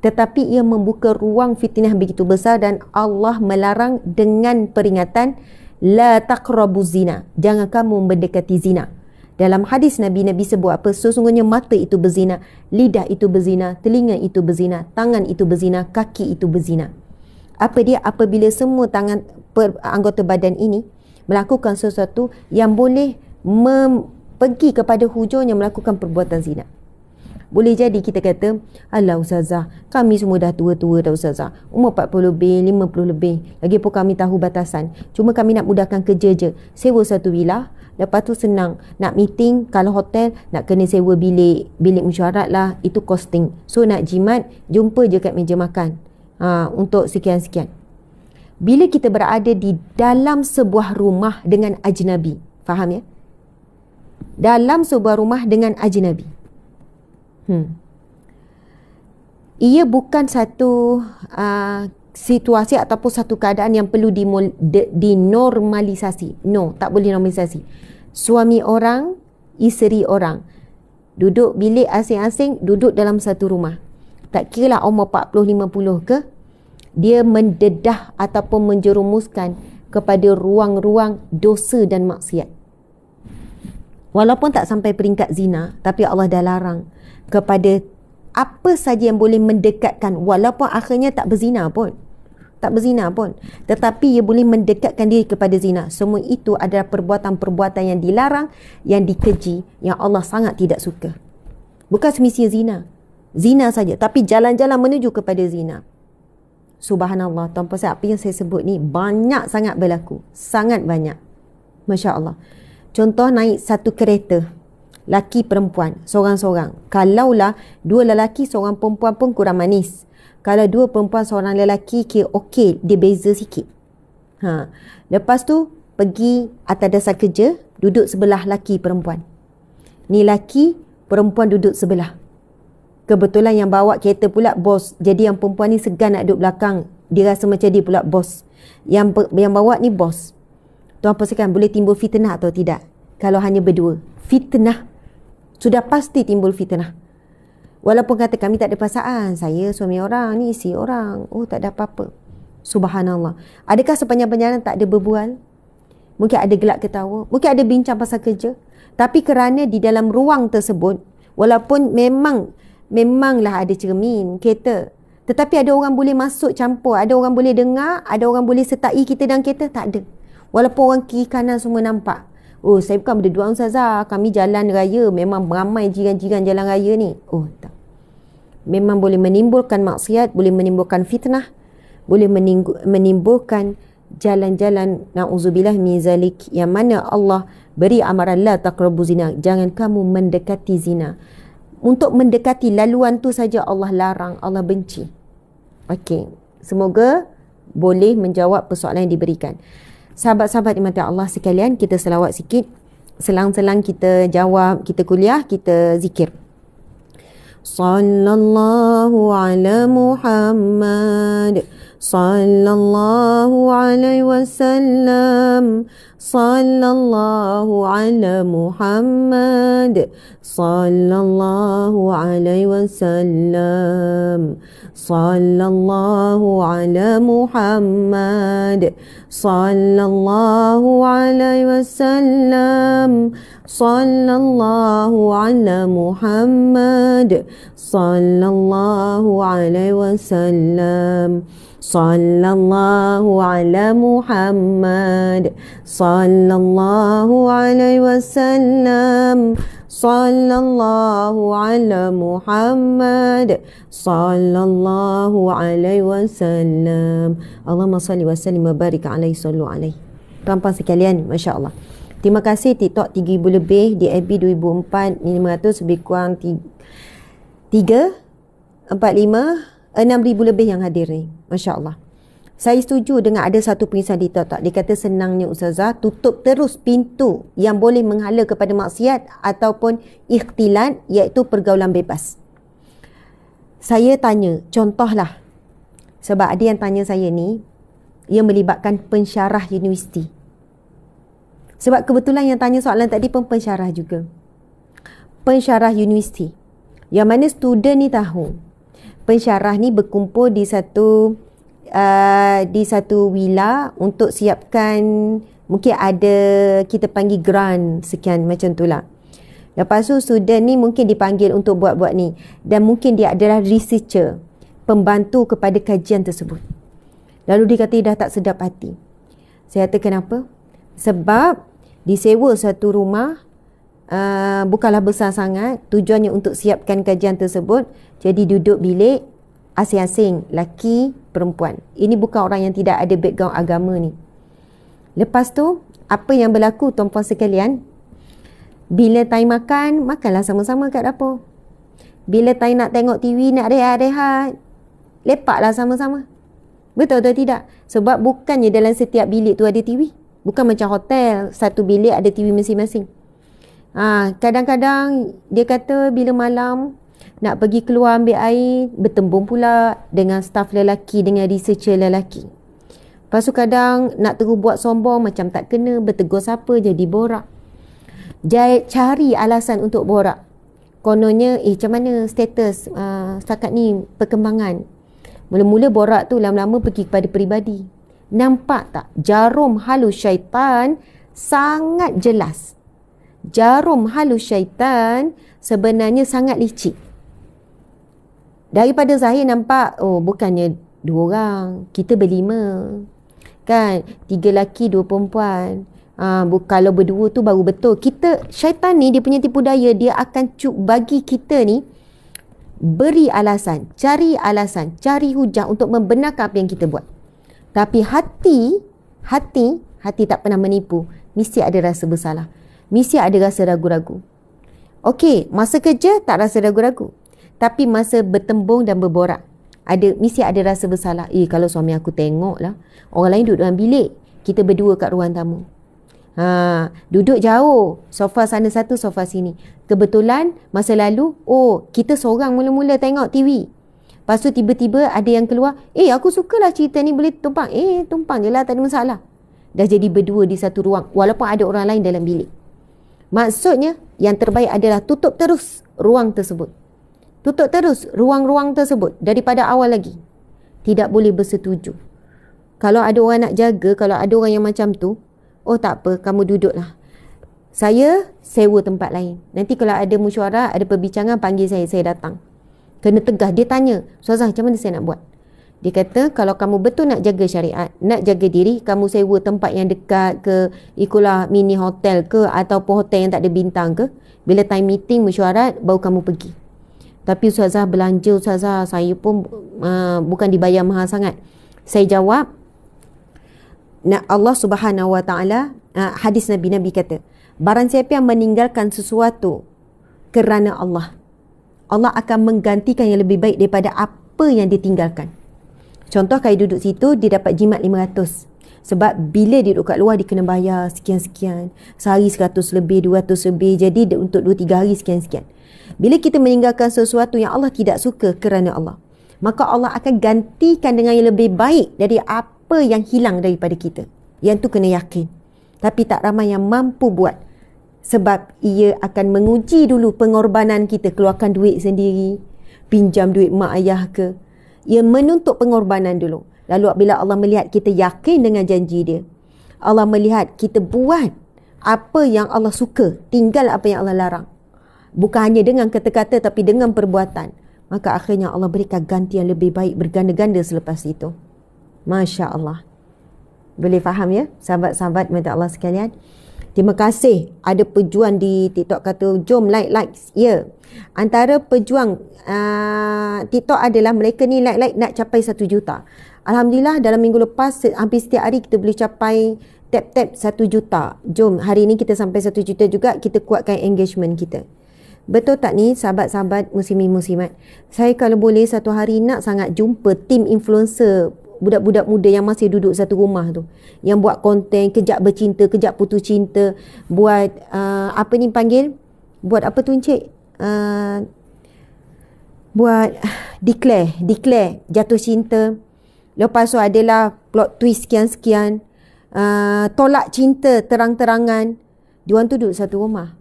Tetapi ia membuka ruang fitnah begitu besar, dan Allah melarang dengan peringatan, la taqrabu zina, jangan kamu mendekati zina. Dalam hadis Nabi sebut apa? Sesungguhnya mata itu berzina, lidah itu berzina, telinga itu berzina, tangan itu berzina, kaki itu berzina. Apa dia? Apabila semua anggota badan ini melakukan sesuatu yang boleh pergi kepada hujungnya melakukan perbuatan zina. Boleh jadi kita kata, alah Ustazah, kami semua dah tua-tua dah Ustazah, umur 40 lebih, 50 lebih, lagipun kami tahu batasan, cuma kami nak mudahkan kerja je, sewa satu villa, lepas tu senang nak meeting. Kalau hotel nak kena sewa bilik mesyuarat lah, itu costing. So nak jimat, jumpa je kat meja makan untuk sekian-sekian. Bila kita berada di dalam sebuah rumah dengan ajnabi, faham ya? Dalam sebuah rumah dengan ajnabi, ia bukan satu situasi ataupun satu keadaan yang perlu dinormalisasi. No, tak boleh normalisasi. Suami orang, isteri orang, duduk bilik asing-asing, duduk dalam satu rumah. Tak kira lah umur 40-50 ke, dia mendedah ataupun menjerumuskan kepada ruang-ruang dosa dan maksiat. Walaupun tak sampai peringkat zina, tapi Allah dah larang kepada apa saja yang boleh mendekatkan, walaupun akhirnya tak berzina pun, tetapi ia boleh mendekatkan diri kepada zina. Semua itu adalah perbuatan-perbuatan yang dilarang, yang dikeji, yang Allah sangat tidak suka. Bukan semestinya zina saja, tapi jalan-jalan menuju kepada zina. Subhanallah, tuan-puan, apa yang saya sebut ni banyak sangat berlaku, sangat banyak, Masya Allah. Contoh naik satu kereta, laki perempuan, seorang-seorang. Kalaulah dua lelaki, seorang perempuan pun kurang manis. Kalau dua perempuan, seorang lelaki, kira okey, dia beza sikit. Lepas tu, pergi atas dasar kerja, duduk sebelah laki perempuan. Ni laki, perempuan duduk sebelah. Kebetulan yang bawa kereta pula bos. Jadi yang perempuan ni segan nak duduk belakang. Dia rasa macam dia pula bos. Yang bawa ni bos. Tuan persakan boleh timbul fitnah atau tidak? Kalau hanya berdua. Fitnah. Sudah pasti timbul fitnah. Walaupun kata kami tak ada perasaan. Saya suami orang, ni isi orang. Oh, tak ada apa-apa. Subhanallah. Adakah sepanjang perjalanan tak ada berbual? Mungkin ada gelak ketawa. Mungkin ada bincang pasal kerja. Tapi kerana di dalam ruang tersebut, walaupun memanglah ada cermin, kereta. Tetapi ada orang boleh masuk campur. Ada orang boleh dengar. Ada orang boleh sertai kita dalam kereta. Tak ada. Walaupun orang kiri kanan semua nampak. Oh, saya bukan berdua ustazah. Kami jalan raya. Memang ramai jiran-jiran jalan raya ni. Oh, tak. Memang boleh menimbulkan maksiat. Boleh menimbulkan fitnah. Boleh menimbulkan jalan-jalan na'udzubillah min zalik. Yang mana Allah beri amaran la taqrabu zina. Jangan kamu mendekati zina. Untuk mendekati laluan tu saja Allah larang, Allah benci. Okey. Semoga boleh menjawab persoalan yang diberikan. Sahabat-sahabat dimati Allah sekalian, kita selawat sikit. Selang-selang kita jawab, kita kuliah, kita zikir. Sallallahu ala Muhammad. Sallallahu alaihi wasallam. Sallallahu ala Muhammad. Sallallahu alaihi wasallam. Sallallahu ala Muhammad. Sallallahu alaihi wasallam. Sallallahu ala Muhammad. Sallallahu alaihi wasallam. Sallallahu ala Muhammad. Sallallahu alaihi wasallam. Sallallahu ala Muhammad. Sallallahu alaihi wasallam. Allahumma salli wa sallim wa barik alaihi sallu alaihi. Tuan-tuan sekalian, masya-Allah. Terima kasih TikTok 3,000 lebih, di FB 2,004, 500 lebih kurang 3, 4, 5, 6,000 lebih yang hadir ni. Masya Allah. Saya setuju dengan ada satu pengisian di TikTok. Dia kata senangnya ustazah, tutup terus pintu yang boleh menghala kepada maksiat ataupun ikhtilat, iaitu pergaulan bebas. Saya tanya, contohlah. Sebab ada yang tanya saya ni, ia melibatkan pensyarah universiti. Sebab kebetulan yang tanya soalan tadi pun pensyarah juga. Pensyarah universiti. Yang mana student ni tahu. Pensyarah ni berkumpul di satu villa untuk siapkan, mungkin ada kita panggil grant sekian macam tu lah. Lepas tu student ni mungkin dipanggil untuk buat-buat ni. Dan mungkin dia adalah researcher, pembantu kepada kajian tersebut. Lalu dia kata dah tak sedap hati. Saya kata kenapa? Sebab disewa satu rumah, bukanlah besar sangat, tujuannya untuk siapkan kajian tersebut. Jadi duduk bilik asing-asing, laki, perempuan. Ini bukan orang yang tidak ada background agama ni. Lepas tu, apa yang berlaku tuan-puan sekalian? Bila time makan, makanlah sama-sama kat dapur. Bila time nak tengok TV, nak rehat-rehat, lepaklah sama-sama. Betul atau tidak? Sebab bukannya dalam setiap bilik tu ada TV. Bukan macam hotel, satu bilik ada TV masing-masing. Kadang-kadang dia kata bila malam nak pergi keluar ambil air, bertembung pula dengan staf lelaki, dengan researcher lelaki. Lepas tu kadang nak terus buat sombong, macam tak kena, bertegur siapa, jadi borak. Cari alasan untuk borak. Kononnya, macam mana status setakat ni, perkembangan. Mula-mula borak tu lama-lama pergi kepada peribadi. Nampak tak? Jarum halus syaitan sangat jelas. Jarum halus syaitan sebenarnya sangat licik. Daripada zahir nampak, oh bukannya 2 orang, kita berlima. Kan? 3 lelaki, 2 perempuan. Kalau berdua tu baru betul. Syaitan ni dia punya tipu daya, dia akan bagi kita ni beri alasan, cari hujah untuk membenarkan apa yang kita buat. Tapi hati tak pernah menipu. Mesti ada rasa bersalah. mesti ada rasa ragu-ragu. Okey, masa kerja tak rasa ragu-ragu. Tapi masa bertembung dan berborak, mesti ada rasa bersalah. Kalau suami aku tengok lah, orang lain duduk dalam bilik, kita berdua kat ruang tamu. Duduk jauh, sofa sana satu, sofa sini. Kebetulan masa lalu, kita seorang mula-mula tengok TV. Lepas tu tiba-tiba ada yang keluar, aku sukalah cerita ni, boleh tumpang. Tumpang je lah, tak ada masalah. Dah jadi berdua di satu ruang, walaupun ada orang lain dalam bilik. Maksudnya, yang terbaik adalah tutup terus ruang tersebut. Tutup terus ruang-ruang tersebut daripada awal lagi. Tidak boleh bersetuju. Kalau ada orang nak jaga, kalau ada orang yang macam tu, tak apa, kamu duduklah. Saya sewa tempat lain. Nanti kalau ada mesyuarat, ada perbincangan, panggil saya datang. Kena tegas. Dia tanya, Ustazah, macam mana saya nak buat? Dia kata, kalau kamu betul nak jaga syariat, nak jaga diri, kamu sewa tempat yang dekat ke, ikutlah mini hotel ke, ataupun hotel yang tak ada bintang ke. Bila time meeting, mesyuarat, baru kamu pergi. Tapi Ustazah, belanja Ustazah, saya pun bukan dibayar mahal sangat. Saya jawab, Allah Subhanahu Wa Taala, hadis Nabi kata, barang siapa yang meninggalkan sesuatu kerana Allah, Allah akan menggantikan yang lebih baik daripada apa yang ditinggalkan. Contoh, kalau duduk situ, dia dapat jimat 500. Sebab bila dia duduk kat luar, dia kena bayar sekian-sekian. Sehari 100 lebih, 200 lebih. Jadi untuk 2-3 hari sekian-sekian. Bila kita meninggalkan sesuatu yang Allah tidak suka kerana Allah, maka Allah akan gantikan dengan yang lebih baik dari apa yang hilang daripada kita. Yang tu kena yakin. Tapi tak ramai yang mampu buat. Sebab ia akan menguji dulu pengorbanan kita. Keluarkan duit sendiri, pinjam duit mak ayah ke. Ia menuntut pengorbanan dulu. Lalu bila Allah melihat kita yakin dengan janji dia, Allah melihat kita buat apa yang Allah suka, tinggal apa yang Allah larang. Bukan hanya dengan kata-kata tapi dengan perbuatan. Maka akhirnya Allah berikan ganti yang lebih baik berganda-ganda selepas itu. Masya Allah. Boleh faham ya, sahabat-sahabat mata Allah sekalian? Terima kasih. Ada pejuang di TikTok kata, jom likes. Ya. Antara pejuang TikTok adalah mereka ni like nak capai 1 juta. Alhamdulillah dalam minggu lepas hampir setiap hari kita boleh capai tap 1 juta. Jom hari ni kita sampai 1 juta juga, kita kuatkan engagement kita. Betul tak ni sahabat-sahabat muslimin muslimat? Saya kalau boleh satu hari nak sangat jumpa tim influencer, budak-budak muda yang masih duduk satu rumah tu, yang buat konten kejap bercinta, kejap putus cinta, buat apa ni panggil, buat apa tu encik, buat declare jatuh cinta. Lepas tu adalah plot twist sekian-sekian, tolak cinta terang-terangan. Diorang tu duduk satu rumah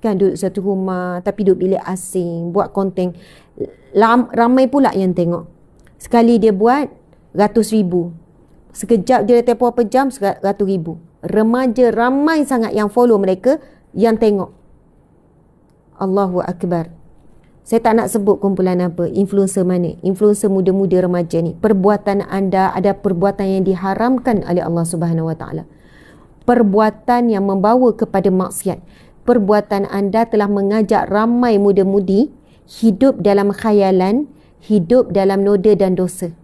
kan, duduk satu rumah tapi duduk bilik asing, buat konten. Ramai pula yang tengok. Sekali dia buat ratus ribu, sekejap dia tempoh berapa jam 100,000. Remaja ramai sangat yang follow mereka, yang tengok. Allahu Akbar. Saya tak nak sebut kumpulan apa, influencer mana, influencer muda-muda remaja ni. Perbuatan anda ada perbuatan yang diharamkan oleh Allah Subhanahu Wa Taala. Perbuatan yang membawa kepada maksiat. Perbuatan anda telah mengajak ramai muda-mudi hidup dalam khayalan, hidup dalam noda dan dosa.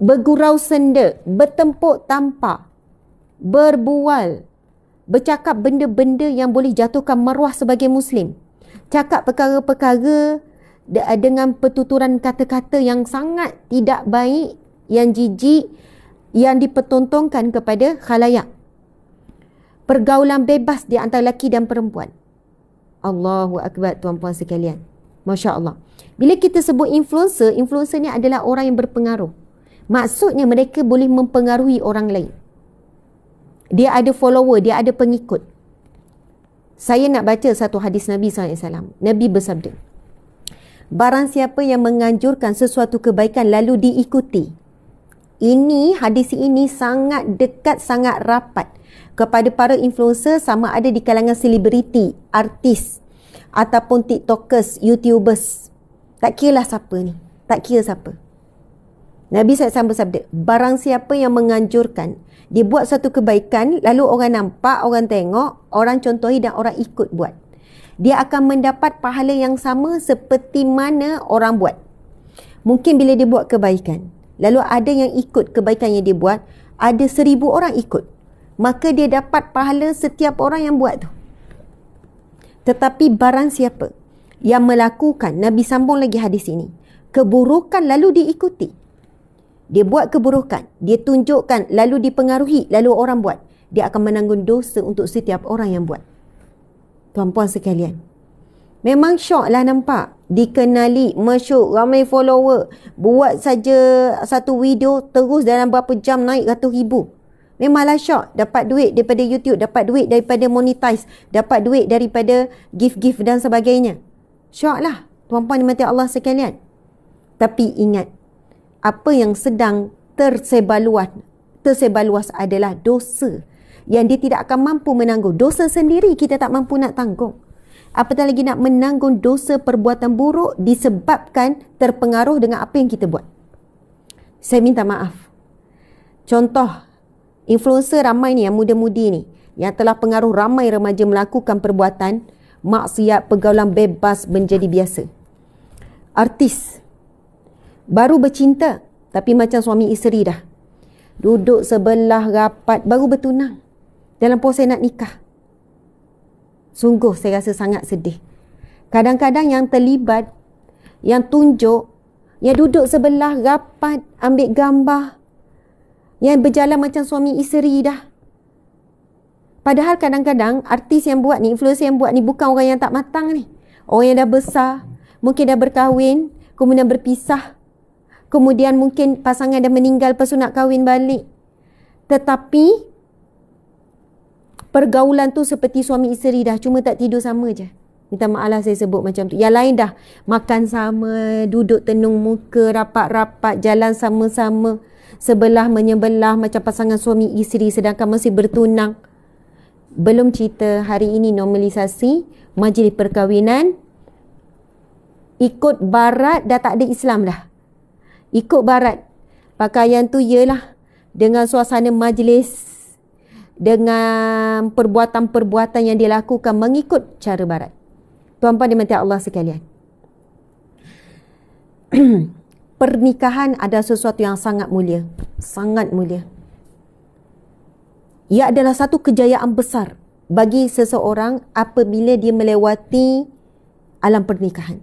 Bergurau senda, bertempuk tampar, berbual, bercakap benda-benda yang boleh jatuhkan maruah sebagai Muslim. Cakap perkara-perkara dengan pertuturan kata-kata yang sangat tidak baik, yang jijik, yang dipertontonkan kepada khalayak. Pergaulan bebas di antara lelaki dan perempuan. Allahu Akbar tuan-puan sekalian. Masya Allah. Bila kita sebut influencer, influencer ni adalah orang yang berpengaruh. Maksudnya mereka boleh mempengaruhi orang lain. Dia ada follower, dia ada pengikut. Saya nak baca satu hadis Nabi SAW. Nabi bersabda, barang siapa yang menganjurkan sesuatu kebaikan lalu diikuti. Ini, hadis ini sangat dekat, sangat rapat kepada para influencer, sama ada di kalangan selebriti, artis, ataupun tiktokers, youtubers. Tak kira lah siapa ni. Tak kira siapa. Nabi SAW bersabda, barang siapa yang menganjurkan, dia buat satu kebaikan, lalu orang nampak, orang tengok, orang contohi dan orang ikut buat, dia akan mendapat pahala yang sama seperti mana orang buat. Mungkin bila dia buat kebaikan, lalu ada yang ikut kebaikan yang dia buat, ada 1000 orang ikut. maka dia dapat pahala setiap orang yang buat tu. Tetapi barang siapa yang melakukan, Nabi sambung lagi hadis ini, keburukan lalu diikuti. Dia buat keburukan, dia tunjukkan, lalu dipengaruhi, lalu orang buat. Dia akan menanggung dosa untuk setiap orang yang buat. Tuan-puan sekalian, memang syok lah nampak. Dikenali, masyhur, ramai follower. Buat saja satu video, terus dalam berapa jam naik ratus ribu. Memanglah syok. Dapat duit daripada YouTube, dapat duit daripada monetize, dapat duit daripada gift-gift dan sebagainya. Syok lah, tuan-puan dimati Allah sekalian. Tapi ingat, apa yang sedang tersebar luas adalah dosa yang dia tidak akan mampu menanggung. Dosa sendiri kita tak mampu nak tanggung, apatah lagi nak menanggung dosa perbuatan buruk disebabkan terpengaruh dengan apa yang kita buat. Saya minta maaf, contoh influencer ramai ni, yang muda-mudi ni, yang telah pengaruh ramai remaja melakukan perbuatan maksiat, pergaulan bebas menjadi biasa. Artis baru bercinta tapi macam suami isteri dah, duduk sebelah rapat, baru bertunang, dalam proses nak nikah. Sungguh saya rasa sangat sedih. Kadang-kadang yang terlibat, yang tunjuk, yang duduk sebelah rapat, ambil gambar, yang berjalan macam suami isteri dah. Padahal kadang-kadang artis yang buat ni, influencer yang buat ni, bukan orang yang tak matang ni. Orang yang dah besar, mungkin dah berkahwin, kemudian berpisah, kemudian mungkin pasangan dah meninggal, lepas tu nak kahwin balik. Tetapi pergaulan tu seperti suami isteri dah, cuma tak tidur sama je. Minta maaf lah saya sebut macam tu. Yang lain dah makan sama, duduk tenung muka, rapat-rapat, jalan sama-sama, sebelah menyebelah macam pasangan suami isteri, sedangkan masih bertunang. Belum cerita hari ini normalisasi majlis perkahwinan ikut barat, dah tak ada Islam dah. Ikut barat. Pakaian tu ialah dengan suasana majlis, dengan perbuatan-perbuatan yang dilakukan mengikut cara barat. Tuan-puan dimati Allah sekalian, pernikahan adalah sesuatu yang sangat mulia. Sangat mulia. Ia adalah satu kejayaan besar bagi seseorang apabila dia melewati alam pernikahan.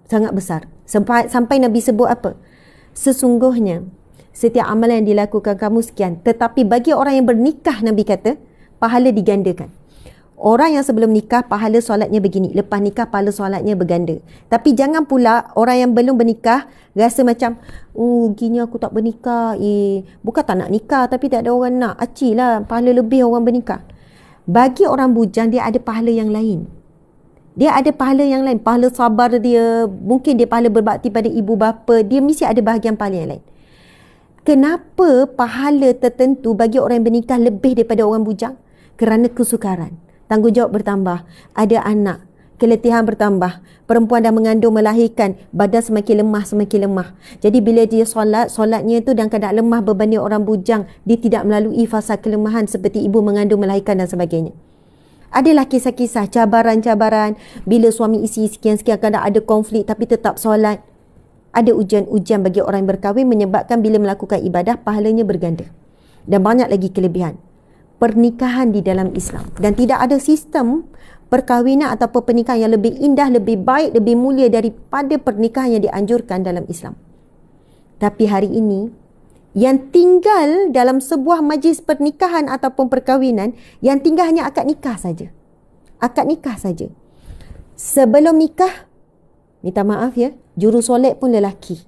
Sangat besar. Sampai Nabi sebut apa? Sesungguhnya setiap amalan yang dilakukan kamu sekian, tetapi bagi orang yang bernikah, Nabi kata, pahala digandakan. Orang yang sebelum nikah pahala solatnya begini, lepas nikah pahala solatnya berganda. Tapi jangan pula orang yang belum bernikah rasa macam, gini aku tak bernikah. Bukan tak nak nikah, tapi tak ada orang nak. Acilah, pahala lebih orang bernikah. Bagi orang bujang, dia ada pahala yang lain. Dia ada pahala yang lain. Pahala sabar dia, mungkin dia pahala berbakti pada ibu bapa, dia mesti ada bahagian pahala yang lain. Kenapa pahala tertentu bagi orang yang bernikah lebih daripada orang bujang? Kerana kesukaran. Tanggungjawab bertambah, ada anak, keletihan bertambah, perempuan dah mengandung, melahirkan, badan semakin lemah. Jadi bila dia solatnya tu dalam keadaan lemah berbanding orang bujang, dia tidak melalui fasa kelemahan seperti ibu mengandung, melahirkan dan sebagainya. Adalah kisah-kisah cabaran-cabaran bila suami isteri sekian-sekian kadang ada konflik tapi tetap solat. Ada ujian-ujian bagi orang yang berkahwin menyebabkan bila melakukan ibadah pahalanya berganda. Dan banyak lagi kelebihan pernikahan di dalam Islam, dan tidak ada sistem perkahwinan ataupun pernikahan yang lebih indah, lebih baik, lebih mulia daripada pernikahan yang dianjurkan dalam Islam. Tapi hari ini yang tinggal dalam sebuah majlis pernikahan ataupun perkahwinan, yang tinggal hanya akad nikah saja. Akad nikah saja. Sebelum nikah, minta maaf ya, juru solat pun lelaki.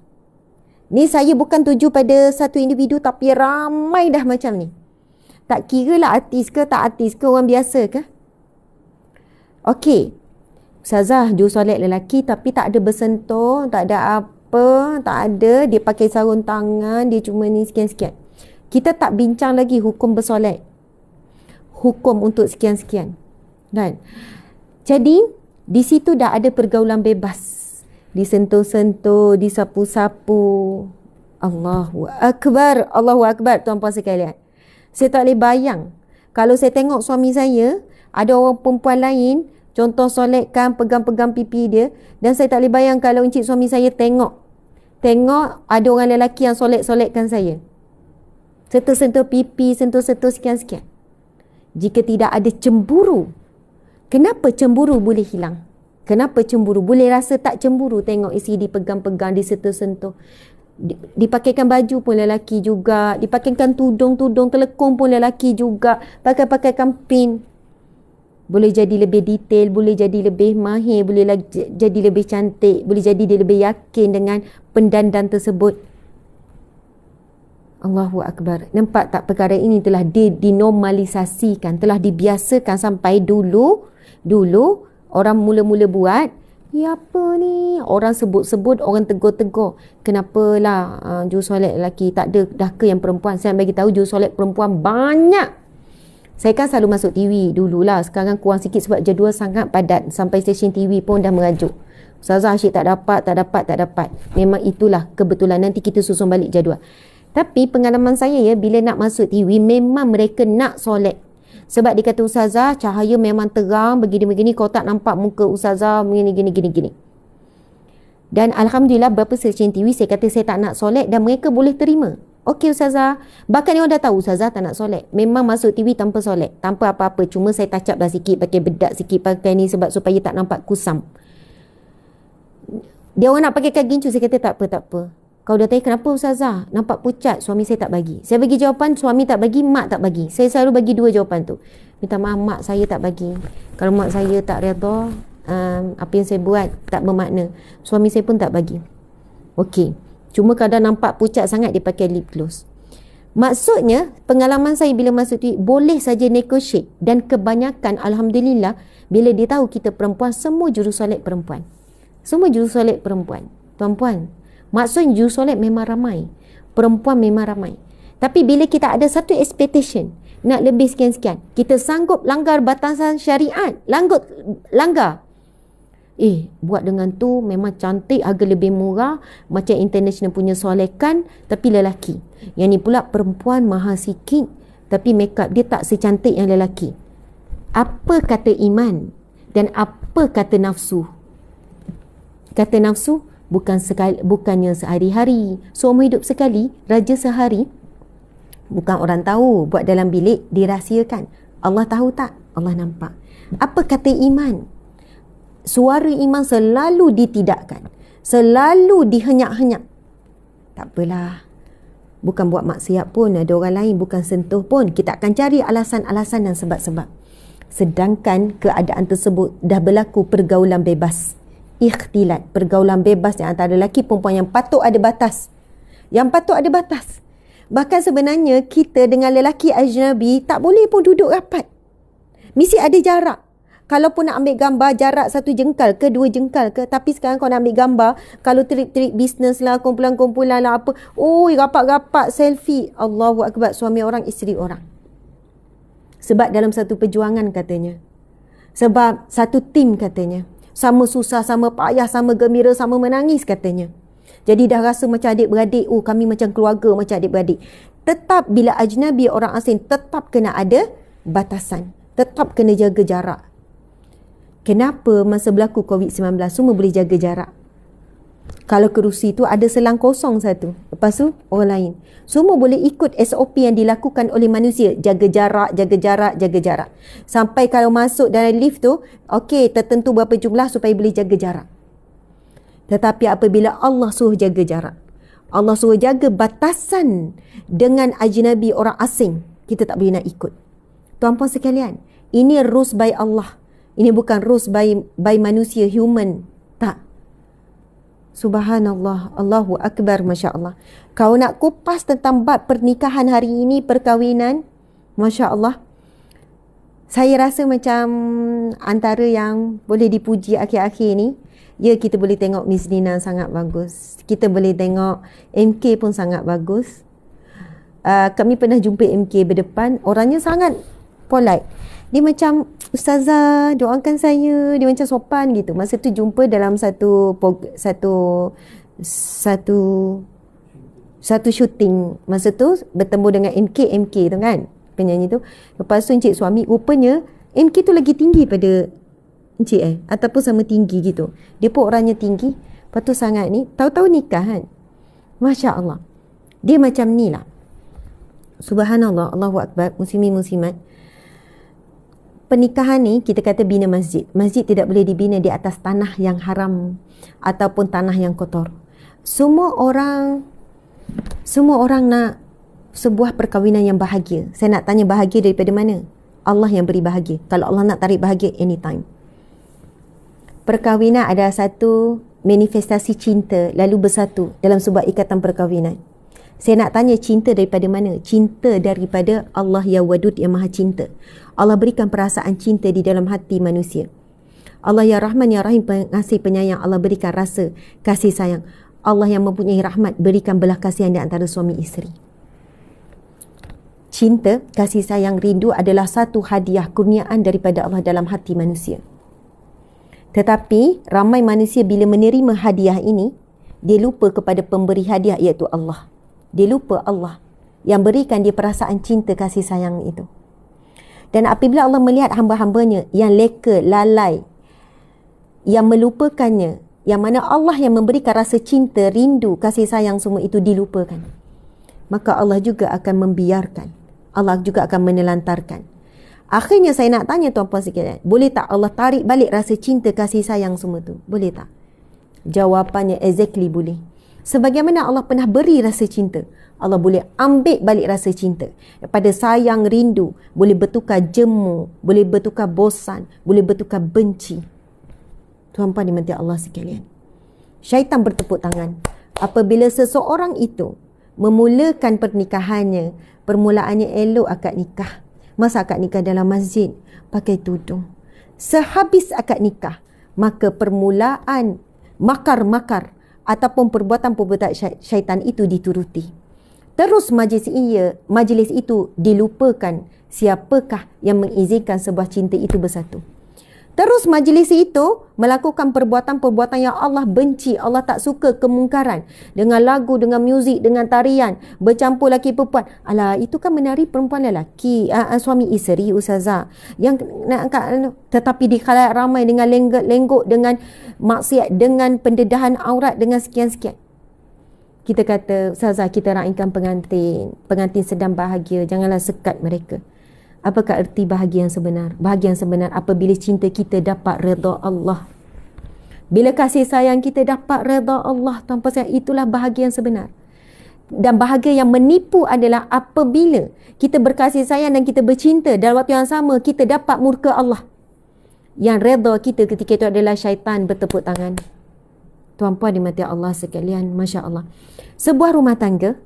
Ni saya bukan tuju pada satu individu, tapi ramai dah macam ni. Tak kira lah artis ke tak artis ke, orang biasa ke. Okey, Ustazah juru solat lelaki tapi tak ada bersentuh, tak ada apa, tak ada. Dia pakai sarung tangan, dia cuma ni sekian-sekian. Kita tak bincang lagi hukum bersolat, hukum untuk sekian-sekian, kan? Jadi di situ dah ada pergaulan bebas, disentuh-sentuh, disapu-sapu. Allahu Akbar, Allahu Akbar, tuan-puan sekalian. Saya tak boleh bayang kalau saya tengok suami saya, ada orang perempuan lain contoh solatkan, pegang-pegang pipi dia, dan saya tak boleh bayang kalau encik suami saya tengok ada orang lelaki yang solat-solatkan saya. Sentuh-sentuh pipi, sentuh-sentuh sekian-sekian. Jika tidak ada cemburu, kenapa cemburu boleh hilang? Kenapa cemburu? Boleh rasa tak cemburu tengok isteri dipegang-pegang, disentuh-sentuh. Dipakaikan baju pun lelaki juga. Dipakaikan tudung-tudung telekung pun lelaki juga. Pakaikan pin. Boleh jadi lebih detail, boleh jadi lebih mahir, boleh jadi lebih cantik, boleh jadi dia lebih yakin dengan pendandan tersebut. Allahu Akbar. Nampak tak perkara ini telah dinormalisasikan, telah dibiasakan sampai dulu orang mula-mula buat. Ya apa ni? Orang sebut-sebut, orang tegur-tegur. Kenapalah jurusolat lelaki tak ada, dah ke yang perempuan? Saya bagi tahu jurusolat perempuan banyak. Saya kan selalu masuk TV dululah. Sekarang kurang sikit sebab jadual sangat padat. Sampai stesen TV pun dah merajuk. Ustazah asyik tak dapat. Memang itulah kebetulan. Nanti kita susun balik jadual. Tapi pengalaman saya ya, bila nak masuk TV, memang mereka nak solat. Sebab dia kata, ustazah, cahaya memang terang, begini-begini, kau tak nampak muka ustazah, gini. Dan Alhamdulillah, berapa stesen TV, saya kata saya tak nak solat dan mereka boleh terima. Okey ustazah. Bahkan dia orang dah tahu ustazah tak nak solat. Memang masuk TV tanpa solat. Tanpa apa-apa. Cuma saya touch up dah sikit, pakai bedak sikit, pakai ni sebab supaya tak nampak kusam. Dia orang nak pakai gincu, saya kata tak apa. Kau dah tanya kenapa ustazah? Nampak pucat, suami saya tak bagi. Saya bagi jawapan, suami tak bagi, mak tak bagi. Saya selalu bagi dua jawapan tu. Minta maaf, mak saya tak bagi. Kalau mak saya tak redha, apa yang saya buat tak bermakna. Suami saya pun tak bagi. Okey. Cuma kadang nampak pucat sangat, dia pakai lip gloss. Maksudnya, pengalaman saya bila masuk tu, boleh saja negotiate. Dan kebanyakan, Alhamdulillah, bila dia tahu kita perempuan, semua jurusolat perempuan. Semua jurusolat perempuan. Tuan-puan, maksudnya jurusolat memang ramai. Perempuan memang ramai. Tapi bila kita ada satu expectation, nak lebih sekian-sekian, kita sanggup langgar batasan syariat. Langgar. Buat dengan tu memang cantik, harga lebih murah, macam international punya solekan, tapi lelaki. Yang ni pula perempuan mahal sikit, tapi makeup dia tak secantik yang lelaki. Apa kata iman dan apa kata nafsu? Kata nafsu bukannya sehari-hari, seumur hidup sekali, raja sehari. Bukan orang tahu, buat dalam bilik dirahsiakan. Allah tahu tak? Allah nampak. Apa kata iman? Suara iman selalu ditidakkan, selalu dihenyak-henyak. Tak apalah, bukan buat maksiat pun, ada orang lain, bukan sentuh pun, kita akan cari alasan-alasan dan sebab-sebab. Sedangkan keadaan tersebut dah berlaku pergaulan bebas, ikhtilat, pergaulan bebas yang antara lelaki perempuan yang patut ada batas. Yang patut ada batas. Bahkan sebenarnya kita dengan lelaki ajnabi tak boleh pun duduk rapat. Mesti ada jarak. Kalaupun nak ambil gambar, jarak 1 jengkal ke 2 jengkal ke. Tapi sekarang kau nak ambil gambar, kalau trip-trip bisnes lah, kumpulan-kumpulan lah apa, rapat-rapat selfie. Allahu Akbar, suami orang, isteri orang. Sebab dalam satu perjuangan katanya. Sebab satu tim katanya. Sama susah, sama payah, sama gembira, sama menangis katanya. Jadi dah rasa macam adik-beradik. Kami macam keluarga, macam adik-beradik. Tetap bila ajnabi orang asing, tetap kena ada batasan. Tetap kena jaga jarak. Kenapa masa berlaku COVID-19 semua boleh jaga jarak? Kalau kerusi tu ada selang kosong satu, lepas tu orang lain. Semua boleh ikut SOP yang dilakukan oleh manusia. Jaga jarak, jaga jarak, jaga jarak. Sampai kalau masuk dalam lift tu, okey, tertentu berapa jumlah supaya boleh jaga jarak. Tetapi apabila Allah suruh jaga jarak, Allah suruh jaga batasan dengan ajnabi orang asing, kita tak boleh nak ikut. Tuan-puan sekalian, ini rules by Allah. Ini bukan rules by manusia, human. Tak. Subhanallah. Allahu Akbar. Masya Allah. Kau nak kupas tentang bab pernikahan hari ini, perkahwinan. Masya Allah. Saya rasa macam antara yang boleh dipuji akhir-akhir ni, ya, kita boleh tengok Miss Nina sangat bagus. Kita boleh tengok MK pun sangat bagus. Kami pernah jumpa MK berdepan. Orangnya sangat polite. Dia macam, ustazah doakan saya. Dia macam sopan gitu. Masa tu jumpa dalam satu syuting. Masa tu bertemu dengan MK tu kan, penyanyi tu. Lepas tu encik suami, rupanya MK tu lagi tinggi pada encik ataupun sama tinggi gitu. Dia pun orangnya tinggi. Lepas tu sangat ni, tahu-tahu nikah kan. Masya Allah. Dia macam ni lah. subhanallah, Allahu Akbar, muslimin muslimat. Pernikahan ni kita kata bina masjid. Masjid tidak boleh dibina di atas tanah yang haram ataupun tanah yang kotor. Semua orang nak sebuah perkahwinan yang bahagia. Saya nak tanya, bahagia daripada mana? Allah yang beri bahagia. Kalau Allah nak tarik bahagia, anytime. Perkahwinan adalah satu manifestasi cinta lalu bersatu dalam sebuah ikatan perkahwinan. Saya nak tanya, cinta daripada mana? Cinta daripada Allah yang wadud, yang maha cinta. Allah berikan perasaan cinta di dalam hati manusia. Allah yang Rahman, yang Rahim, pengasih penyayang. Allah berikan rasa kasih sayang. Allah yang mempunyai rahmat berikan belah kasihan di antara suami isteri. Cinta, kasih sayang, rindu adalah satu hadiah kurniaan daripada Allah dalam hati manusia. Tetapi ramai manusia bila menerima hadiah ini, dia lupa kepada pemberi hadiah, iaitu Allah. Dia lupa Allah yang berikan dia perasaan cinta kasih sayang itu. Dan apabila Allah melihat hamba-hambanya yang leka, lalai, yang melupakannya, yang mana Allah yang memberikan rasa cinta, rindu, kasih sayang semua itu dilupakan, maka Allah juga akan membiarkan, Allah juga akan menelantarkan. Akhirnya saya nak tanya tuan-puan sekalian, boleh tak Allah tarik balik rasa cinta, kasih sayang semua tu? Boleh tak? Jawapannya exactly boleh. Sebagaimana Allah pernah beri rasa cinta, Allah boleh ambil balik rasa cinta. Daripada sayang, rindu, boleh bertukar jemu, boleh bertukar bosan, boleh bertukar benci. Tuan-puan dimati Allah sekalian, syaitan bertepuk tangan apabila seseorang itu memulakan pernikahannya. Permulaannya elok akad nikah. Masa akad nikah dalam masjid, pakai tudung. Sehabis akad nikah, maka permulaan makar-makar ataupun perbuatan-perbuatan syaitan itu dituruti. Terus majlis itu dilupakan siapakah yang mengizinkan sebuah cinta itu bersatu. Terus majlis itu melakukan perbuatan-perbuatan yang Allah benci, Allah tak suka, kemungkaran. Dengan lagu, dengan muzik, dengan tarian, bercampur lelaki perempuan. Alah, itu kan menari perempuan lelaki, suami isteri, ustazah. Tetapi di khalayak ramai dengan lenggok, dengan maksiat, dengan pendedahan aurat, dengan sekian-sekian. Kita kata, ustazah, kita raikan pengantin sedang bahagia, janganlah sekat mereka. Apakah erti bahagia yang sebenar? Bahagia yang sebenar apabila cinta kita dapat redha Allah. Bila kasih sayang kita dapat redha Allah, tanpa sayang, itulah bahagia yang sebenar. Dan bahagia yang menipu adalah apabila kita berkasih sayang dan kita bercinta, dalam waktu yang sama kita dapat murka Allah. Yang redha kita ketika itu adalah syaitan bertepuk tangan. Tuan-puan dimati Allah sekalian, Masya Allah. Sebuah rumah tangga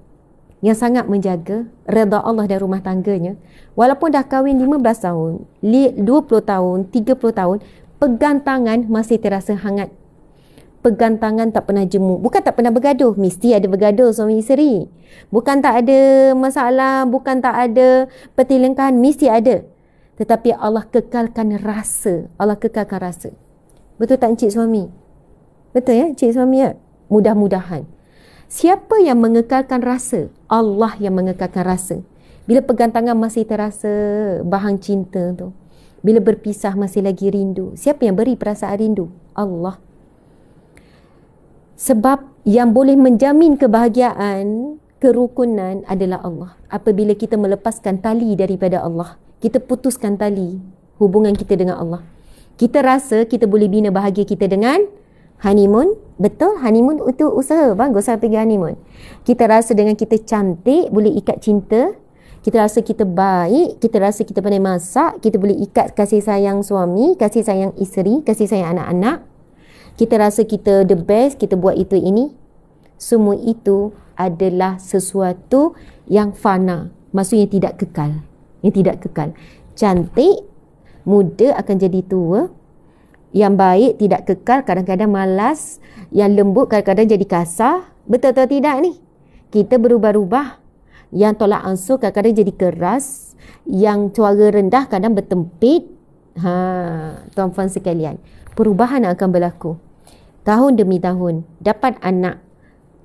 yang sangat menjaga redha Allah dan rumah tangganya, walaupun dah kahwin 15 tahun, 20 tahun, 30 tahun, pegang tangan masih terasa hangat. Pegang tangan tak pernah jemu. Bukan tak pernah bergaduh, mesti ada bergaduh suami isteri. Bukan tak ada masalah, bukan tak ada pertelingkahan, mesti ada. Tetapi Allah kekalkan rasa. Allah kekalkan rasa. Betul tak encik suami? Betul ya encik suami ya? Mudah-mudahan. Siapa yang mengekalkan rasa? Allah yang mengekalkan rasa. Bila pegang tangan masih terasa bahang cinta tu. Bila berpisah masih lagi rindu. Siapa yang beri perasaan rindu? Allah. Sebab yang boleh menjamin kebahagiaan, kerukunan adalah Allah. Apabila kita melepaskan tali daripada Allah, kita putuskan tali hubungan kita dengan Allah, kita rasa kita boleh bina bahagia kita dengan honeymoon. Betul, honeymoon itu usaha. Bagus saya pergi honeymoon. Kita rasa dengan kita cantik boleh ikat cinta. Kita rasa kita baik, kita rasa kita pandai masak, kita boleh ikat kasih sayang suami, kasih sayang isteri, kasih sayang anak-anak. Kita rasa kita the best, kita buat itu ini. Semua itu adalah sesuatu yang fana. Maksudnya tidak kekal. Yang tidak kekal. Cantik, muda akan jadi tua. Yang baik tidak kekal, kadang-kadang malas. Yang lembut kadang-kadang jadi kasar. Betul atau tidak ni? Kita berubah-ubah. Yang tolak ansur kadang-kadang jadi keras. Yang suara rendah kadang bertempit. Tuan-tuan sekalian, perubahan akan berlaku. Tahun demi tahun, dapat anak,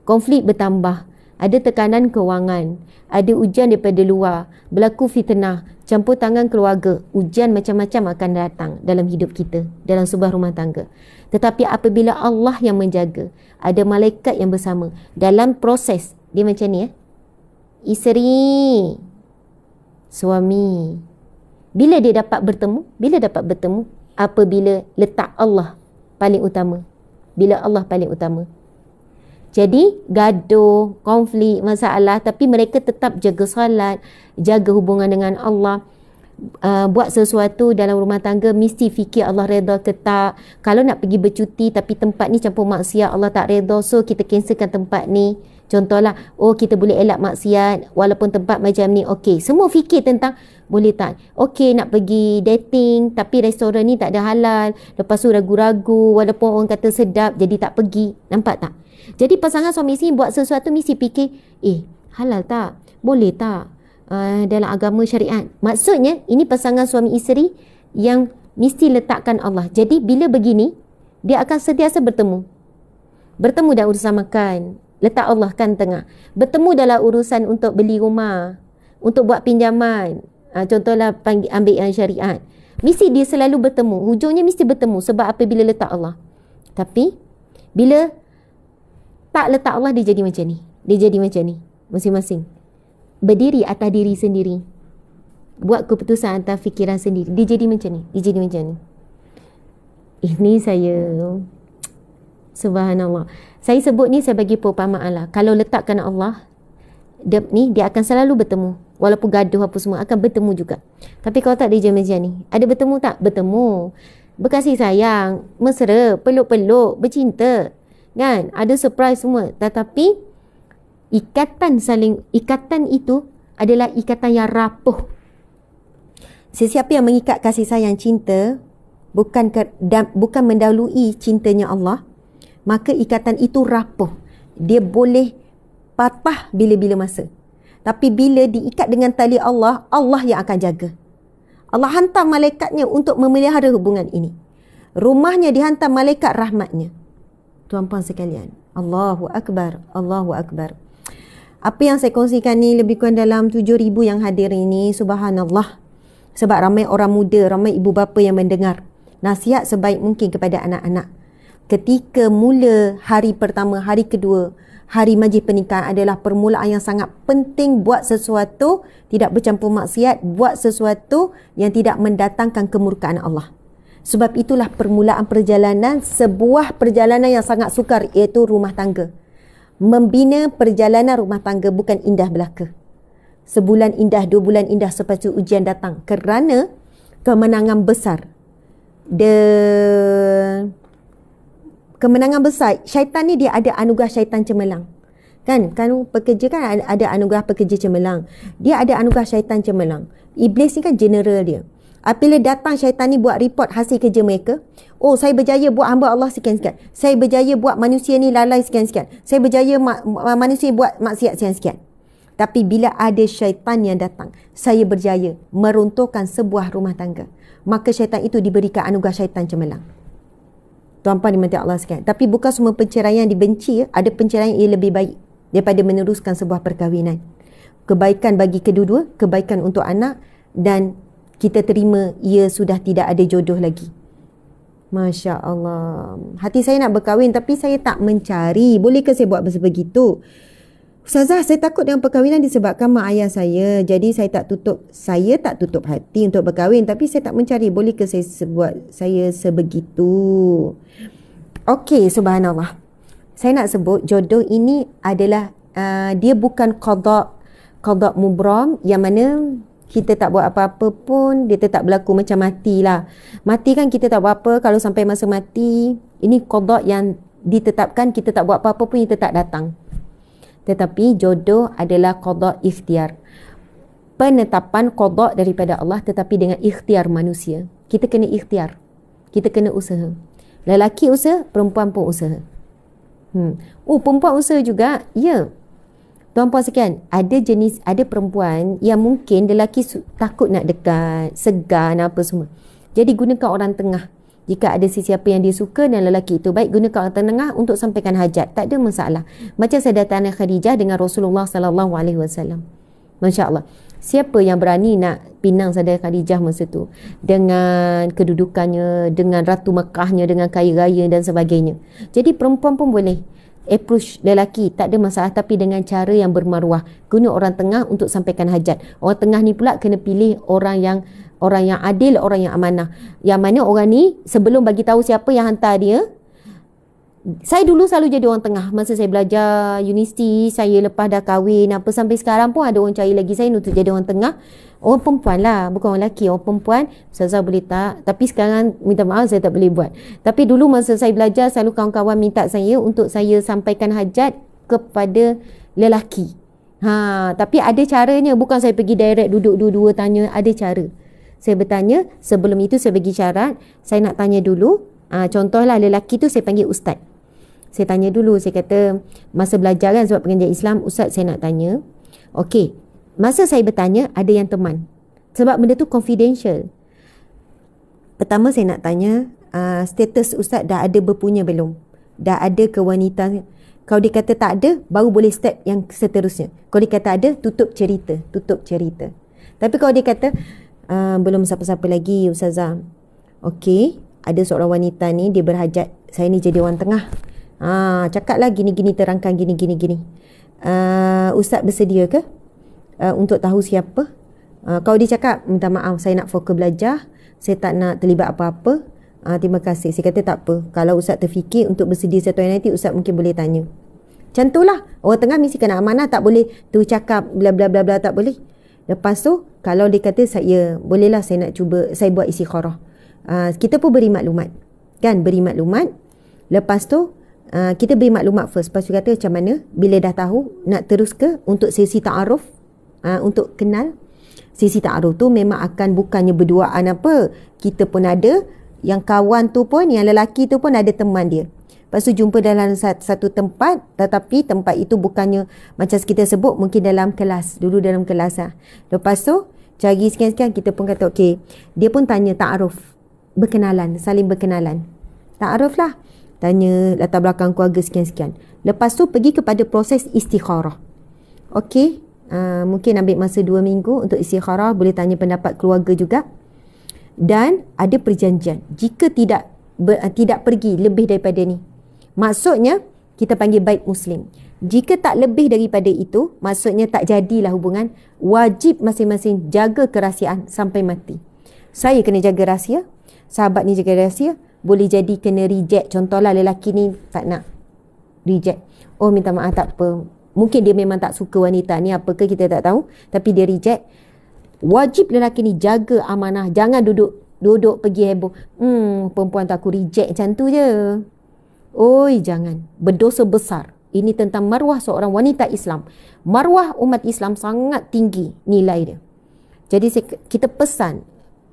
konflik bertambah, ada tekanan kewangan, ada ujian daripada luar, berlaku fitnah, campur tangan keluarga, ujian macam-macam akan datang dalam hidup kita, dalam sebuah rumah tangga. Tetapi apabila Allah yang menjaga, ada malaikat yang bersama dalam proses, dia macam ni isteri, suami. Bila dia dapat bertemu? Bila dapat bertemu? Apabila letak Allah paling utama. Bila Allah paling utama. Jadi gaduh, konflik, masalah, tapi mereka tetap jaga salat, jaga hubungan dengan Allah. Buat sesuatu dalam rumah tangga mesti fikir Allah redha ke tak. Kalau nak pergi bercuti tapi tempat ni campur maksiat, Allah tak redha, so kita cancelkan tempat ni. Contohlah, kita boleh elak maksiat walaupun tempat macam ni. Okey, semua fikir tentang boleh tak. Okey, nak pergi dating tapi restoran ni tak ada halal, lepas tu ragu-ragu walaupun orang kata sedap, jadi tak pergi. Nampak tak? Jadi pasangan suami isteri buat sesuatu mesti fikir, halal tak? Boleh tak? Dalam agama syariat. Maksudnya ini pasangan suami isteri yang mesti letakkan Allah. Jadi bila begini, dia akan sentiasa bertemu dalam urusan makan, letak Allah kan tengah. Bertemu dalam urusan untuk beli rumah, untuk buat pinjaman, contohlah ambil yang syariat, mesti dia selalu bertemu. Hujungnya mesti bertemu. Sebab apa? Bila letak Allah. Tapi bila tak letak Allah, dia jadi macam ni, masing-masing berdiri atas diri sendiri, buat keputusan atas fikiran sendiri. Dia jadi macam ni. Ini saya, subhanallah, saya sebut ni sebagai perumpamaan lah. Kalau letakkan Allah, dia akan selalu bertemu. Walaupun gaduh apa semua, akan bertemu juga. Tapi kalau tak, dia macam ni. Ada bertemu tak? Bertemu. Berkasih sayang, mesra, peluk-peluk, bercinta, kan? Ada surprise semua. Tetapi ikatan itu adalah ikatan yang rapuh. Sesiapa yang mengikat kasih sayang cinta bukan mendahului cintanya Allah, maka ikatan itu rapuh. Dia boleh patah bila-bila masa. Tapi bila diikat dengan tali Allah, Allah yang akan jaga. Allah hantar malaikatnya untuk memelihara hubungan ini. Rumahnya dihantar malaikat rahmatnya. Tuan-puan sekalian, Allahu Akbar, Allahu Akbar. Apa yang saya kongsikan ni lebih kurang dalam 7,000 yang hadir ini. Subhanallah. Sebab ramai orang muda, ramai ibu bapa yang mendengar. Nasihat sebaik mungkin kepada anak-anak. Ketika mula hari pertama, hari kedua, hari majlis pernikahan adalah permulaan yang sangat penting. Buat sesuatu tidak bercampur maksiat, buat sesuatu yang tidak mendatangkan kemurkaan Allah. Sebab itulah permulaan perjalanan, sebuah perjalanan yang sangat sukar, iaitu rumah tangga. Membina perjalanan rumah tangga bukan indah belaka. Sebulan indah, 2 bulan indah, lepas tu ujian datang. Kerana kemenangan besar. Kemenangan besar, syaitan ni dia ada anugerah syaitan cemerlang. Kan pekerja kan ada anugerah pekerja cemerlang. Dia ada anugerah syaitan cemerlang. Iblis ni kan general dia. Apabila datang syaitan ni buat report hasil kerja mereka, saya berjaya buat hamba Allah sekian-sekian. Saya berjaya buat manusia ni lalai sekian-sekian. Saya berjaya manusia buat maksiat sekian-sekian. Tapi bila ada syaitan yang datang, saya berjaya meruntuhkan sebuah rumah tangga. Maka syaitan itu diberikan anugerah syaitan cemerlang. Tuan-puan dimati Allah sekalian. Tapi bukan semua perceraian dibenci. Ada perceraian yang lebih baik daripada meneruskan sebuah perkahwinan. Kebaikan bagi kedua-dua, kebaikan untuk anak, dan kita terima ia sudah tidak ada jodoh lagi. Masya Allah. Hati saya nak berkahwin tapi saya tak mencari. Bolehkah saya buat begitu? Ustazah, saya takut dengan perkahwinan disebabkan mak ayah saya. Jadi saya tak tutup hati untuk berkahwin, tapi saya tak mencari. Bolehkah saya buat saya sebegitu? Okey, subhanallah. Saya nak sebut jodoh ini adalah dia bukan qada mubram, yang mana kita tak buat apa-apa pun dia tetap berlaku. Macam mati lah. Mati kan kita tak buat apa. Kalau sampai masa mati, ini qada yang ditetapkan, kita tak buat apa-apa pun dia tetap datang. Tetapi jodoh adalah qada ikhtiar. Penetapan qada daripada Allah, tetapi dengan ikhtiar manusia. Kita kena ikhtiar. Kita kena usaha. Lelaki usaha, perempuan pun usaha. Perempuan usaha juga? Ya. Tuan-puan sekalian, ada perempuan yang mungkin lelaki takut nak dekat, segan apa semua. Jadi gunakan orang tengah. Jika ada sesiapa yang dia suka dan lelaki itu baik, gunakan orang tengah untuk sampaikan hajat. Tak ada masalah. Macam Sayyidatina Khadijah dengan Rasulullah sallallahu alaihi wasallam. Masya-Allah. Siapa yang berani nak pinang Sayyidatina Khadijah masa tu, dengan kedudukannya, dengan Ratu Mekahnya, dengan kaya raya dan sebagainya. Jadi perempuan pun boleh. approach lelaki, tak ada masalah, tapi dengan cara yang bermaruah. Guna orang tengah untuk sampaikan hajat. Orang tengah ni pula kena pilih orang yang adil, orang yang amanah. Yang mana orang ni sebelum bagi tahu siapa yang hantar dia, saya dulu selalu jadi orang tengah. Masa saya belajar universiti, saya lepas dah kahwin apa, sampai sekarang pun ada orang cari lagi saya untuk jadi orang tengah. Orang perempuan lah, bukan orang lelaki. Orang perempuan, Ustazah boleh tak? Tapi sekarang minta maaf, saya tak boleh buat. Tapi dulu masa saya belajar, selalu kawan-kawan minta saya untuk saya sampaikan hajat kepada lelaki. Tapi ada caranya, bukan saya pergi direct duduk dua-dua tanya. Ada cara. Saya bertanya, sebelum itu saya bagi syarat, saya nak tanya dulu. Contohlah lelaki tu saya panggil ustaz. Saya tanya dulu, saya kata masa belajar kan sebab pengajian Islam, ustaz saya nak tanya. Okey, masa saya bertanya ada yang teman. Sebab benda tu confidential. Pertama saya nak tanya, status ustaz dah ada berpunya belum? Dah ada ke wanita? Kalau dia kata tak ada, baru boleh step yang seterusnya. Kalau dia kata ada, tutup cerita. Tapi kalau dia kata belum siapa-siapa lagi ustazah. Okey, ada seorang wanita ni dia berhajat, saya ni jadi orang tengah. Cakaplah gini-gini, terangkan gini-gini. Ustaz bersedia ke untuk tahu siapa? Kalau dia cakap, minta maaf, saya nak fokus belajar, saya tak nak terlibat apa-apa, terima kasih. Saya kata tak apa, kalau ustaz terfikir untuk bersedia satu hari nanti, ustaz mungkin boleh tanya. Macam tu lah. Orang tengah mesti kena amanah, tak boleh tu cakap bla bla bla bla, tak boleh. Lepas tu, kalau dia kata saya, bolehlah saya nak cuba, saya buat istikharah. Kita pun beri maklumat. Kan, beri maklumat. Lepas tu, kita beri maklumat first. Lepas tu kata macam mana, bila dah tahu, nak terus ke untuk sesi ta'aruf, untuk kenal. Sesi ta'aruf tu memang akan bukannya berduaan apa. Kita pun ada, yang kawan tu pun, yang lelaki tu pun ada teman dia. Lepas tu jumpa dalam satu tempat, tetapi tempat itu bukannya macam kita sebut, mungkin dalam kelas, dulu dalam kelas lah. Lepas tu, cari sekian-sekian, kita pun kata okey. Dia pun tanya ta'aruf, berkenalan, saling berkenalan. Ta'aruf lah. Tanya latar belakang keluarga sekian-sekian. Lepas tu pergi kepada proses istikharah. Okey, mungkin ambil masa 2 minggu untuk istikharah, boleh tanya pendapat keluarga juga. Dan ada perjanjian. Jika tidak pergi lebih daripada ni, maksudnya kita panggil baik muslim. Jika tak lebih daripada itu, maksudnya tak jadilah hubungan. Wajib masing-masing jaga kerahsiaan sampai mati. Saya kena jaga rahsia, sahabat ni jaga rahsia. Boleh jadi kena reject. Contohlah lelaki ni tak nak, reject. Oh minta maaf, tak apa, mungkin dia memang tak suka wanita ni, apakah kita tak tahu, tapi dia reject. Wajib lelaki ni jaga amanah. Jangan duduk pergi heboh, perempuan tak, aku reject, macam tu je. Oi, jangan. Berdosa besar. Ini tentang maruah seorang wanita Islam. Maruah umat Islam sangat tinggi nilai dia. Jadi kita pesan,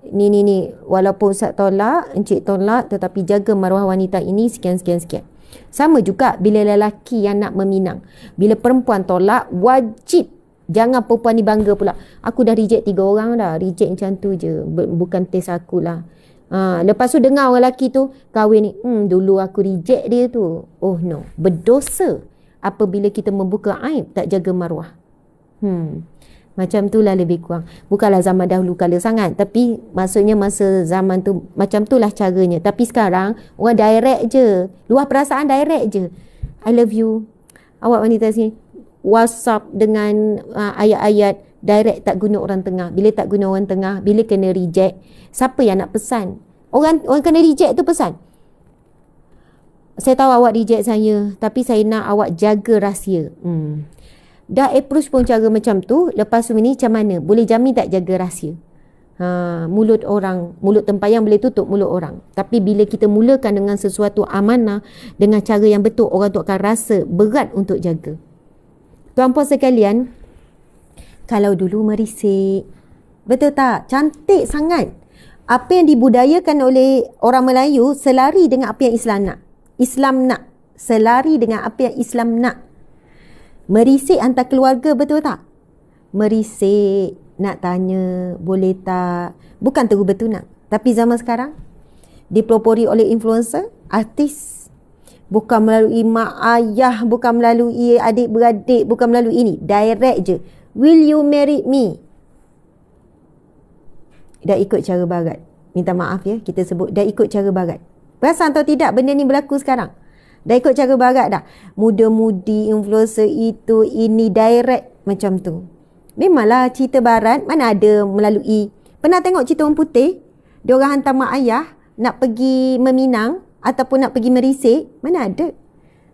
ni walaupun Ustaz tolak, Encik tolak, tetapi jaga maruah wanita ini sekian. Sama juga bila lelaki yang nak meminang. Bila perempuan tolak, wajib. Jangan perempuan ni bangga pula, aku dah reject 3 orang dah, reject macam tu je, bukan test aku lah. Lepas tu dengar orang lelaki tu kahwin ni, dulu aku reject dia tu. Oh no, berdosa apabila kita membuka aib, tak jaga maruah. Macam tu lah lebih kurang. Bukanlah zaman dahulu kala sangat, tapi maksudnya masa zaman tu macam tu lah caranya. Tapi sekarang orang direct je, luah perasaan direct je. I love you, awak wanita sini. WhatsApp dengan ayat-ayat direct, tak guna orang tengah. Bila tak guna orang tengah, bila kena reject, siapa yang nak pesan? Orang kena reject tu pesan, saya tahu awak reject saya, tapi saya nak awak jaga rahsia. Dah approach pun cara macam tu, lepas tu ni macam mana? Boleh jamin tak jaga rahsia? Mulut tempayang boleh tutup mulut orang. Tapi bila kita mulakan dengan sesuatu amanah, dengan cara yang betul, orang tu akan rasa berat untuk jaga. Tuan-puan sekalian, kalau dulu merisik, betul tak? Cantik sangat. Apa yang dibudayakan oleh orang Melayu selari dengan apa yang Islam nak. Selari dengan apa yang Islam nak. Merisik hantar keluarga, betul tak? Merisik, nak tanya, boleh tak? Bukan terus betul nak. Tapi zaman sekarang, dipelopori oleh influencer, artis. Bukan melalui mak ayah, bukan melalui adik-beradik, bukan melalui ini. Direct je. Will you marry me? Dah ikut cara barat. Minta maaf ya, kita sebut dah ikut cara barat. Perasan atau tidak benda ni berlaku sekarang? Dah ikut cara barat dah. Muda-mudi, influencer itu, ini direct macam tu. Memanglah cerita barat mana ada melalui. Pernah tengok cerita orang putih? Dia orang hantar mak ayah nak pergi meminang ataupun nak pergi merisik. Mana ada.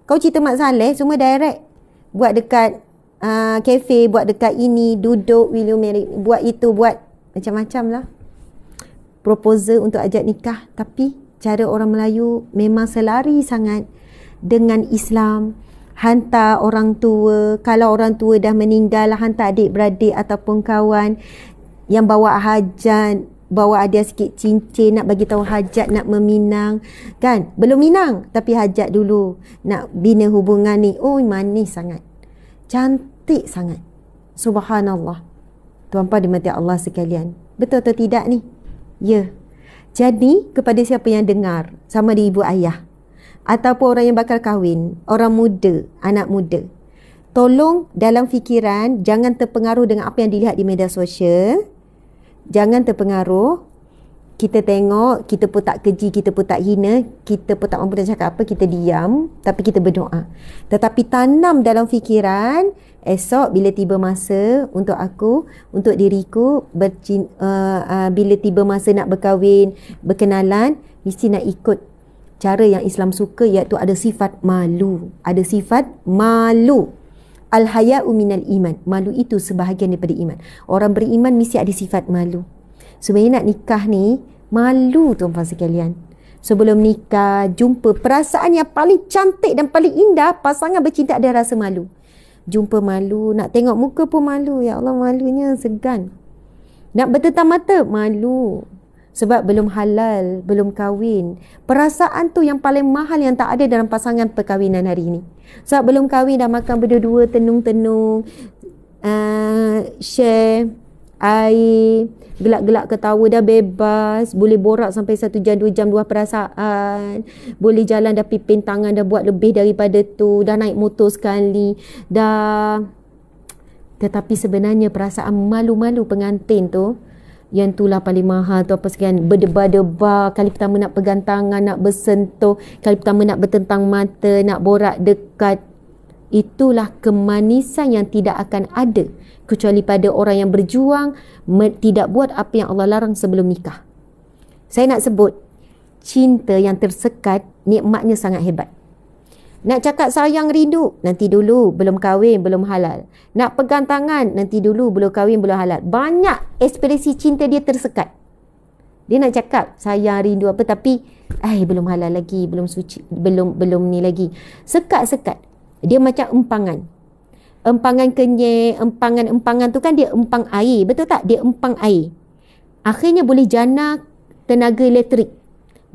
Kau cerita Mak Saleh semua direct. Buat dekat kafe, buat dekat ini, duduk, will you marry, buat itu, buat macam-macam lah. Proposal untuk ajak nikah. Tapi cara orang Melayu memang selari sangat dengan Islam. Hantar orang tua, kalau orang tua dah meninggal, hantar adik-beradik ataupun kawan yang bawa hajat, bawa ada sikit cincin, nak bagi tahu hajat nak meminang, kan? Belum minang tapi hajat dulu nak bina hubungan ni. Oh, manis sangat, cantik sangat, subhanallah. Tuan-puan dimati Allah sekalian, betul atau tidak ni? Ya. Jadi kepada siapa yang dengar, sama ada ibu ayah ataupun orang yang bakal kahwin, orang muda, anak muda, tolong dalam fikiran jangan terpengaruh dengan apa yang dilihat di media sosial. Jangan terpengaruh. Kita tengok, kita pun tak keji, kita pun tak hina, kita pun tak mampu nak cakap apa, kita diam, tapi kita berdoa. Tetapi tanam dalam fikiran, esok bila tiba masa untuk aku, untuk diriku, bila tiba masa nak berkahwin, berkenalan, mesti nak ikut cara yang Islam suka, iaitu ada sifat malu. Ada sifat malu. Al-haya'u minal iman. Malu itu sebahagian daripada iman. Orang beriman mesti ada sifat malu. Sebenarnya nak nikah ni, malu tuan-tuan sekalian. Sebelum nikah, jumpa perasaan yang paling cantik dan paling indah, pasangan bercinta ada rasa malu. Jumpa malu, nak tengok muka pun malu. Ya Allah, malunya segan. Nak bertetap mata, malu. Sebab belum halal, belum kahwin. Perasaan tu yang paling mahal yang tak ada dalam pasangan perkahwinan hari ini. Sebab belum kahwin dah makan berdua-dua, tenung-tenung, share air, gelak-gelak ketawa dah bebas, boleh borak sampai 1 jam 2 jam luah perasaan, boleh jalan dah pipin tangan, dah buat lebih daripada tu, dah naik motor sekali, dah. Tetapi sebenarnya perasaan malu-malu pengantin tu, yang itulah paling mahal tu, apa sekian, berdebar-debar, kali pertama nak pegang tangan, nak bersentuh, kali pertama nak bertentang mata, nak borak dekat. Itulah kemanisan yang tidak akan ada kecuali pada orang yang berjuang, tidak buat apa yang Allah larang sebelum nikah. Saya nak sebut, cinta yang tersekat, nikmatnya sangat hebat. Nak cakap sayang rindu, nanti dulu, belum kahwin, belum halal. Nak pegang tangan, nanti dulu, belum kahwin, belum halal. Banyak ekspresi cinta dia tersekat. Dia nak cakap sayang rindu apa, tapi belum halal lagi, belum suci, belum ni lagi. Sekat-sekat. Dia macam empangan. Empangan kenyek, empangan tu kan dia empang air, betul tak? Dia empang air. Akhirnya boleh jana tenaga elektrik.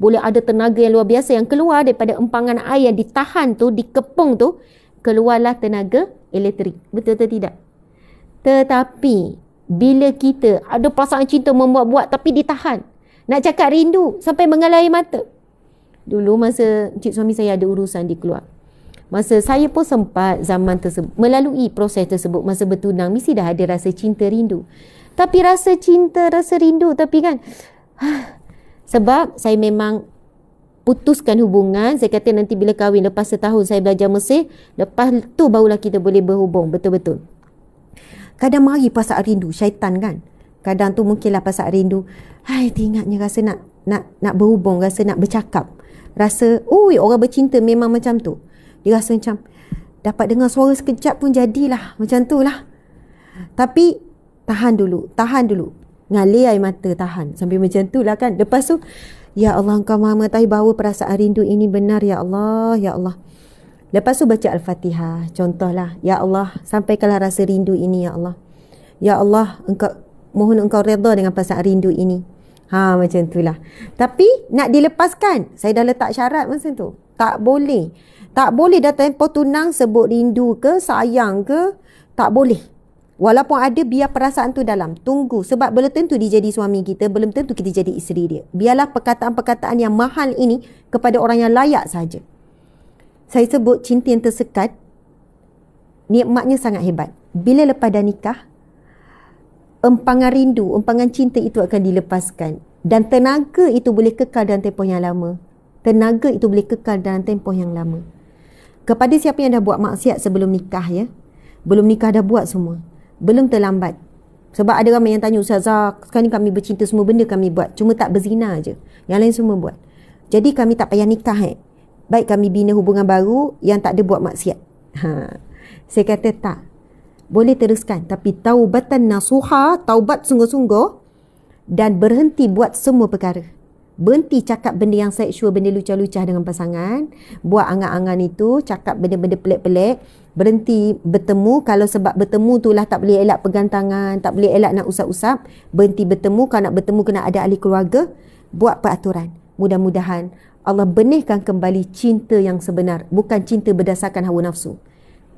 Boleh ada tenaga yang luar biasa yang keluar daripada empangan air yang ditahan tu, dikepung tu, keluarlah tenaga elektrik. Betul atau tidak? Tetapi bila kita ada pasangan cinta membuat-buat tapi ditahan, nak cakap rindu sampai mengalir air mata. Dulu masa cik suami saya ada urusan di keluar, masa saya pun sempat zaman tersebut, melalui proses tersebut, masa bertunang mesti dah ada rasa cinta rindu. Tapi rasa cinta, rasa rindu, tapi kan sebab saya memang putuskan hubungan. Saya kata nanti bila kahwin, lepas setahun saya belajar Mesir, lepas tu barulah kita boleh berhubung betul-betul. Kadang mari perasaan rindu, syaitan kan. Kadang tu mungkinlah perasaan rindu, teringatnya rasa nak berhubung, rasa nak bercakap, rasa orang bercinta memang macam tu. Dia rasa macam dapat dengar suara sekejap pun jadilah macam tu lah. Tapi tahan dulu, ngalir air mata, tahan sampai macam tu lah kan. Lepas tu, ya Allah, Engkau Maha mengetahui bahawa perasaan rindu ini benar, ya Allah, ya Allah. Lepas tu baca Al-Fatihah, contohlah, ya Allah, sampaikanlah rasa rindu ini, ya Allah. Ya Allah, mohon Engkau redha dengan perasaan rindu ini. Macam tu lah. Tapi nak dilepaskan, saya dah letak syarat masa tu. Tak boleh dah tempoh tunang sebut rindu ke, sayang ke, tak boleh. Walaupun ada, biar perasaan tu dalam. Tunggu. Sebab belum tentu dia jadi suami kita, belum tentu kita jadi isteri dia. Biarlah perkataan-perkataan yang mahal ini kepada orang yang layak saja. Saya sebut cinta yang tersekat, nikmatnya sangat hebat. Bila lepas dah nikah, empangan rindu, empangan cinta itu akan dilepaskan. Dan tenaga itu boleh kekal dalam tempoh yang lama. Tenaga itu boleh kekal dalam tempoh yang lama. Kepada siapa yang dah buat maksiat sebelum nikah ya. Belum nikah dah buat semua. Belum terlambat. Sebab ada ramai yang tanya, Ustazah, sekarang ni kami bercinta, semua benda kami buat. Cuma tak berzina je. Yang lain semua buat. Jadi kami tak payah nikah Baik kami bina hubungan baru yang tak ada buat maksiat. Saya kata tak. Boleh teruskan. Tapi taubatan nasuha, taubat sungguh-sungguh. Dan berhenti buat semua perkara. Berhenti cakap benda yang seksual, benda lucah-lucah dengan pasangan. Buat angan-angan itu, cakap benda-benda pelik-pelik. Berhenti bertemu. Kalau sebab bertemu tu lah tak boleh elak pegang tangan, tak boleh elak nak usap-usap. Berhenti bertemu. Kalau nak bertemu kena ada ahli keluarga. Buat peraturan. Mudah-mudahan Allah benihkan kembali cinta yang sebenar. Bukan cinta berdasarkan hawa nafsu.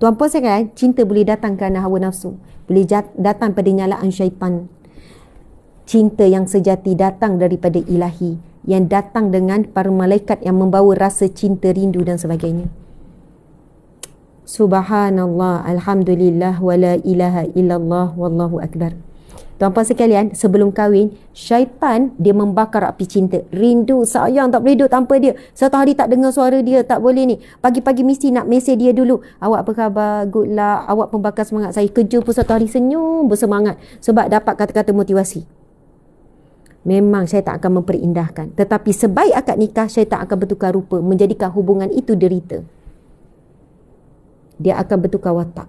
Tuan puan sekalian, cinta boleh datang kerana hawa nafsu. Boleh datang pada nyalaan syaitan. Cinta yang sejati datang daripada ilahi, yang datang dengan para malaikat yang membawa rasa cinta, rindu dan sebagainya. Subhanallah, alhamdulillah, wala ilaha illallah, wallahu akbar. Tuan-puan sekalian, sebelum kahwin, syaitan dia membakar api cinta. Rindu, sayang, tak boleh duduk tanpa dia. Satu hari tak dengar suara dia, tak boleh ni. Pagi-pagi mesti nak mesej dia dulu. Awak apa khabar? Good luck. Awak pembakar semangat saya. Kerja pun satu hari senyum, bersemangat. Sebab dapat kata-kata motivasi. Memang syaitan akan memperindahkan. Tetapi sebaik akad nikah, syaitan akan bertukar rupa. Menjadikan hubungan itu derita. Dia akan bertukar watak.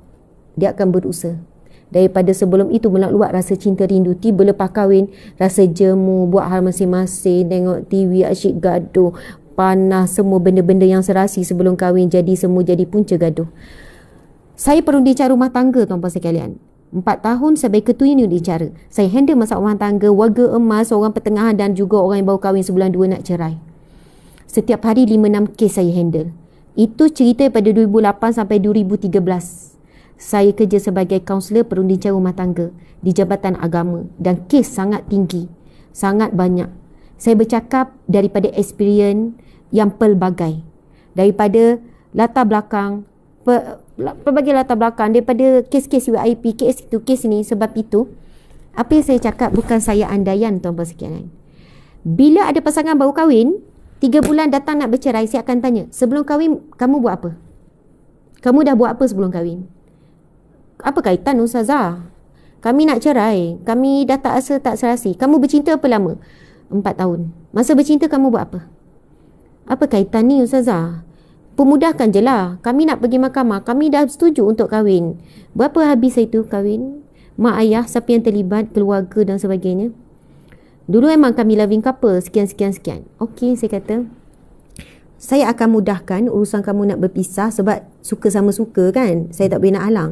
Dia akan berusaha. Daripada sebelum itu meluap rasa cinta rindu. Tiba lepas kahwin, rasa jemu, buat hal masing-masing, tengok TV, asyik gaduh, panas, semua benda-benda yang serasi sebelum kahwin jadi semua jadi punca gaduh. Saya perundi-cara rumah tangga, tuan-puan sekalian. 4 tahun saya bagi ketua unit bicara. Saya handle masalah rumah tangga, warga emas, orang pertengahan dan juga orang yang baru kahwin sebulan 2 nak cerai. Setiap hari 5-6 kes saya handle. Itu cerita pada 2008 sampai 2013. Saya kerja sebagai kaunselor perundi cara rumah tangga di Jabatan Agama dan kes sangat tinggi, sangat banyak. Saya bercakap daripada experience yang pelbagai. Daripada latar belakang, pelbagai latar belakang, daripada kes-kes VIP, kes itu, kes ini. Sebab itu, apa yang saya cakap bukan saya andaian, tuan-tuan sekalian. Bila ada pasangan baru kahwin, 3 bulan datang nak bercerai, saya akan tanya, sebelum kahwin kamu buat apa? Kamu dah buat apa sebelum kahwin? Apa kaitan Ustazah? Kami nak cerai, kami dah tak rasa tak serasi. Kamu bercinta berapa lama? 4 tahun. Masa bercinta kamu buat apa? Apa kaitan ni Ustazah? Pemudahkan je lah. Kami nak pergi mahkamah, kami dah setuju untuk kahwin. Berapa habis itu kahwin? Mak ayah, siapa yang terlibat, keluarga dan sebagainya. Dulu memang kami loving couple, sekian. Okey, saya kata, saya akan mudahkan urusan kamu nak berpisah sebab suka sama suka kan. Saya tak boleh nak halang.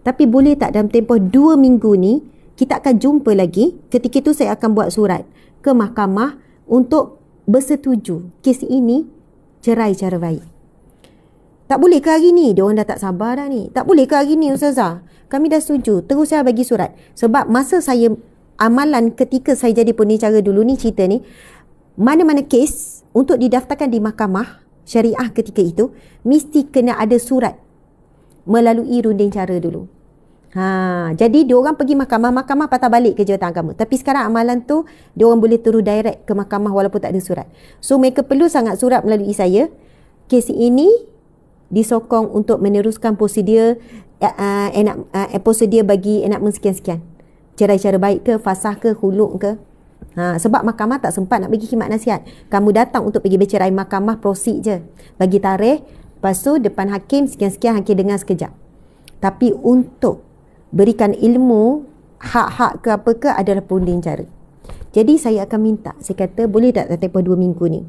Tapi boleh tak dalam tempoh 2 minggu ni, kita akan jumpa lagi. Ketika itu saya akan buat surat ke mahkamah untuk bersetuju kes ini cerai cara baik. Tak boleh ke hari ni? Diorang dah tak sabar dah ni. Tak boleh ke hari ni Ustazah? Kami dah setuju. Terus saya bagi surat. Sebab masa saya amalan ketika saya jadi pengacara dulu ni, cerita ni, mana-mana kes untuk didaftarkan di mahkamah syariah ketika itu, mesti kena ada surat melalui runding cara dulu. Jadi diorang pergi mahkamah patah balik ke Jabatan Agama. Tapi sekarang amalan tu diorang boleh terus direct ke mahkamah walaupun tak ada surat. So mereka perlu sangat surat melalui saya. Kes ini disokong untuk meneruskan prosedur prosedur bagi enakmen sekian-sekian. Cerai cara baik ke, fasah ke, huluk ke. Sebab mahkamah tak sempat nak bagi khidmat nasihat. Kamu datang untuk pergi bercerai, mahkamah proceed je. Bagi tarikh, lepas tu depan hakim sekian-sekian, hakim dengar sekejap. Tapi untuk berikan ilmu, hak-hak ke apa ke adalah perunding cara. Jadi saya akan minta, saya kata boleh tak tempoh 2 minggu ni,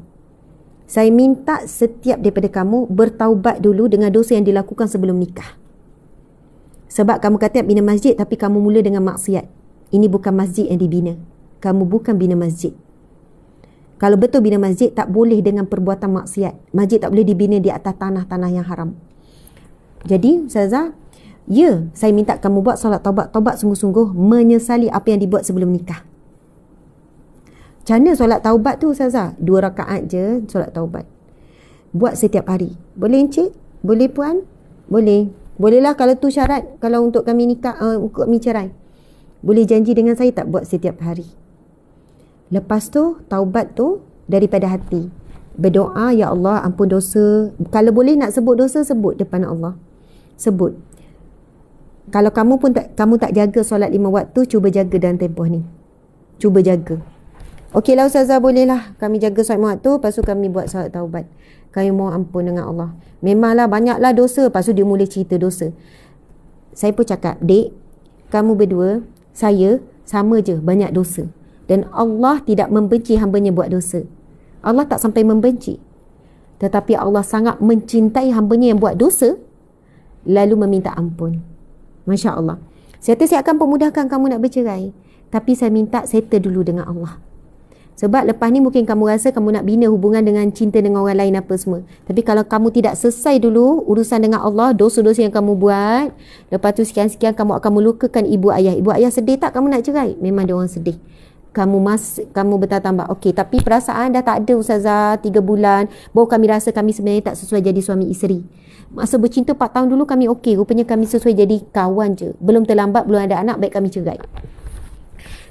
saya minta setiap daripada kamu bertaubat dulu dengan dosa yang dilakukan sebelum nikah. Sebab kamu kata bina masjid tapi kamu mula dengan maksiat. Ini bukan masjid yang dibina. Kamu bukan bina masjid. Kalau betul bina masjid, tak boleh dengan perbuatan maksiat. Masjid tak boleh dibina di atas tanah-tanah yang haram. Jadi, Ustazah, ya, saya minta kamu buat solat taubat sungguh-sungguh, menyesali apa yang dibuat sebelum nikah. Macam mana solat taubat tu, Ustazah? 2 rakaat je solat taubat. Buat setiap hari. Boleh Encik? Boleh Puan? Boleh. Bolehlah kalau tu syarat, kalau untuk kami nikah, untuk kami cerai. Boleh janji dengan saya tak buat setiap hari? Lepas tu, taubat tu daripada hati. Berdoa, ya Allah ampun dosa. Kalau boleh nak sebut dosa, sebut depan Allah. Sebut. Kalau kamu pun kamu tak jaga solat 5 waktu, cuba jaga dalam tempoh ni. Cuba jaga. Okeylah Ustazah, bolehlah kami jaga solat 5 waktu, lepas tu kami buat solat taubat. Kami mohon ampun dengan Allah. Memanglah banyaklah dosa, lepas tu dia mula cerita dosa. Saya pun cakap, dek, kamu berdua, saya sama je banyak dosa. Dan Allah tidak membenci hambanya buat dosa. Allah tak sampai membenci. Tetapi Allah sangat mencintai hambanya yang buat dosa, lalu meminta ampun. Masya Allah. Saya akan pemudahkan kamu nak bercerai. Tapi saya minta settle dulu dengan Allah. Sebab lepas ni mungkin kamu rasa kamu nak bina hubungan dengan cinta dengan orang lain apa semua. Tapi kalau kamu tidak selesai dulu urusan dengan Allah, dosa-dosa yang kamu buat, lepas tu sekian-sekian kamu akan melukakan ibu ayah. Ibu ayah sedih tak kamu nak cerai? Memang dia orang sedih. Kamu bertambah. Okey, tapi perasaan dah tak ada Ustazah, 3 bulan. Baru kami rasa kami sebenarnya tak sesuai jadi suami isteri. Masa bercinta 4 tahun dulu kami okey. Rupanya kami sesuai jadi kawan je. Belum terlambat, belum ada anak, baik kami cerai.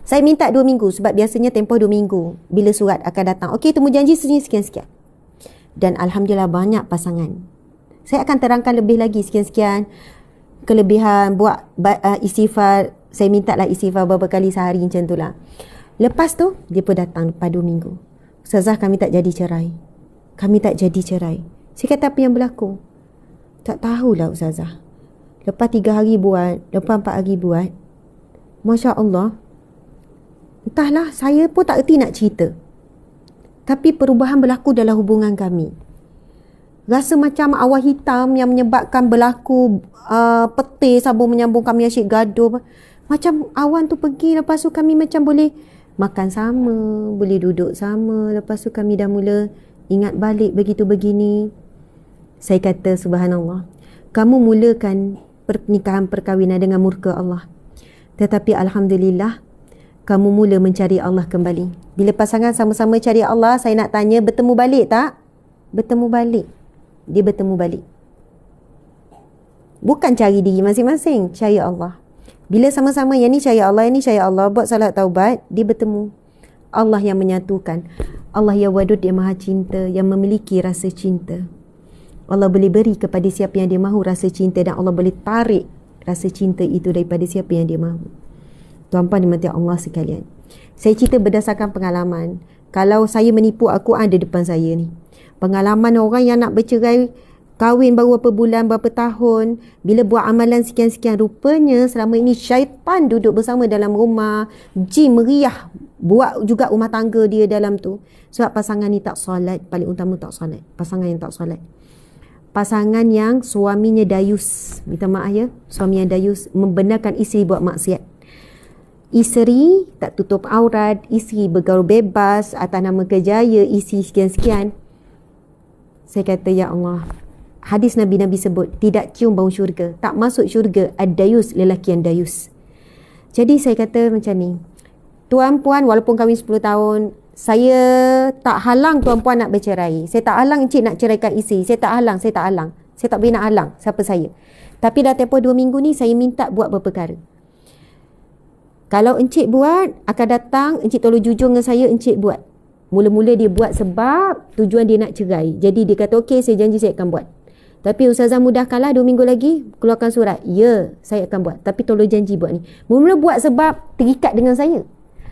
Saya minta 2 minggu sebab biasanya tempoh 2 minggu bila surat akan datang. Okey, temu janji sekian-sekian. Dan Alhamdulillah banyak pasangan. Saya akan terangkan lebih lagi sekian-sekian kelebihan buat istighfar. Saya minta lah istighfar beberapa kali sehari macam tu lah. Lepas tu, dia pun datang lepas 2 minggu. Ustazah, kami tak jadi cerai. Kami tak jadi cerai. Saya kata, apa yang berlaku? Tak tahulah Ustazah. Lepas 3 hari buat, lepas 4 hari buat, Masya Allah, entahlah, saya pun tak erti nak cerita. Tapi perubahan berlaku dalam hubungan kami. Rasa macam awan hitam yang menyebabkan berlaku petir sambung menyambung, kami asyik gaduh. Macam awan tu pergi, lepas tu kami macam boleh makan sama, boleh duduk sama. Lepas tu kami dah mula ingat balik begitu begini. Saya kata, subhanallah, kamu mulakan pernikahan perkahwinan dengan murka Allah. Tetapi Alhamdulillah, kamu mula mencari Allah kembali. Bila pasangan sama-sama cari Allah, saya nak tanya, bertemu balik tak? Bertemu balik. Dia bertemu balik. Bukan cari diri masing-masing, cari Allah. Bila sama-sama yang ni cari Allah, yang ni cari Allah, buat salat taubat, dia bertemu. Allah yang menyatukan. Allah yang wadud, dia maha cinta, yang memiliki rasa cinta. Allah boleh beri kepada siapa yang dia mahu rasa cinta, dan Allah boleh tarik rasa cinta itu daripada siapa yang dia mahu. Tuan-puan dimati Allah sekalian. Saya cerita berdasarkan pengalaman. Kalau saya menipu Al-Quran ada depan saya ni. Pengalaman orang yang nak bercerai, kahwin baru berapa bulan, berapa tahun, bila buat amalan sekian-sekian, rupanya selama ini syaitan duduk bersama dalam rumah, jin meriah buat juga rumah tangga dia dalam tu. Sebab pasangan ni tak solat, paling utama tak solat. Pasangan yang tak solat. Pasangan yang suaminya dayus, minta maaf ya, suami yang dayus, membenarkan isteri buat maksiat. Isteri tak tutup aurat, isteri bergaul bebas atas nama kejaya, isteri sekian-sekian. Saya kata, ya Allah, hadis Nabi sebut, tidak cium bau syurga, tak masuk syurga ad-dayus, lelaki yang dayus. Jadi saya kata macam ni, tuan-puan walaupun kahwin 10 tahun, saya tak halang tuan-puan nak bercerai. Saya tak halang encik nak ceraikan isteri. Saya tak halang. Saya tak boleh nak halang siapa saya. Tapi dah tempoh 2 minggu ni, saya minta buat berperkara. Kalau encik buat, akan datang, encik tolong jujur dengan saya, encik buat. Mula-mula dia buat sebab tujuan dia nak cerai. Jadi dia kata, okey, saya janji saya akan buat. Tapi Ustazah mudahkanlah 2 minggu lagi, keluarkan surat. Ya, saya akan buat. Tapi tolong janji buat ni. Mula-mula buat sebab terikat dengan saya.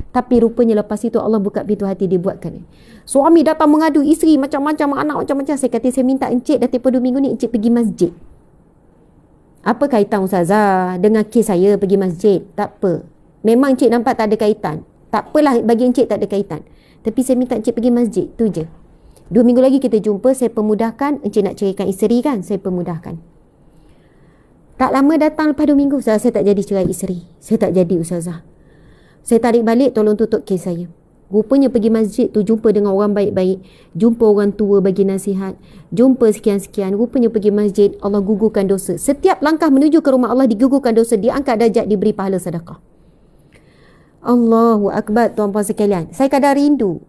Tapi rupanya lepas itu Allah buka pintu hati, dia buatkan ni. Suami datang mengadu isteri macam-macam, anak macam-macam. Saya kata, saya minta encik dah tempoh 2 minggu ni, encik pergi masjid. Apa kaitan Ustazah dengan kes saya pergi masjid? Tak apa. Memang encik nampak tak ada kaitan. Tak apalah bagi encik tak ada kaitan. Tapi saya minta encik pergi masjid. Tu je. 2 minggu lagi kita jumpa. Saya pemudahkan. Encik nak ceraikan isteri kan? Saya pemudahkan. Tak lama datang lepas 2 minggu. Ustazah, saya tak jadi cerai isteri. Saya tak jadi Ustazah. Saya tarik balik, tolong tutup kes saya. Rupanya pergi masjid tu jumpa dengan orang baik-baik. Jumpa orang tua bagi nasihat. Jumpa sekian-sekian. Rupanya pergi masjid, Allah gugurkan dosa. Setiap langkah menuju ke rumah Allah digugurkan dosa. Diangkat darjat, diberi pahala sedekah. Allahu Akbar, tuan-puan sekalian. Saya kadang rindu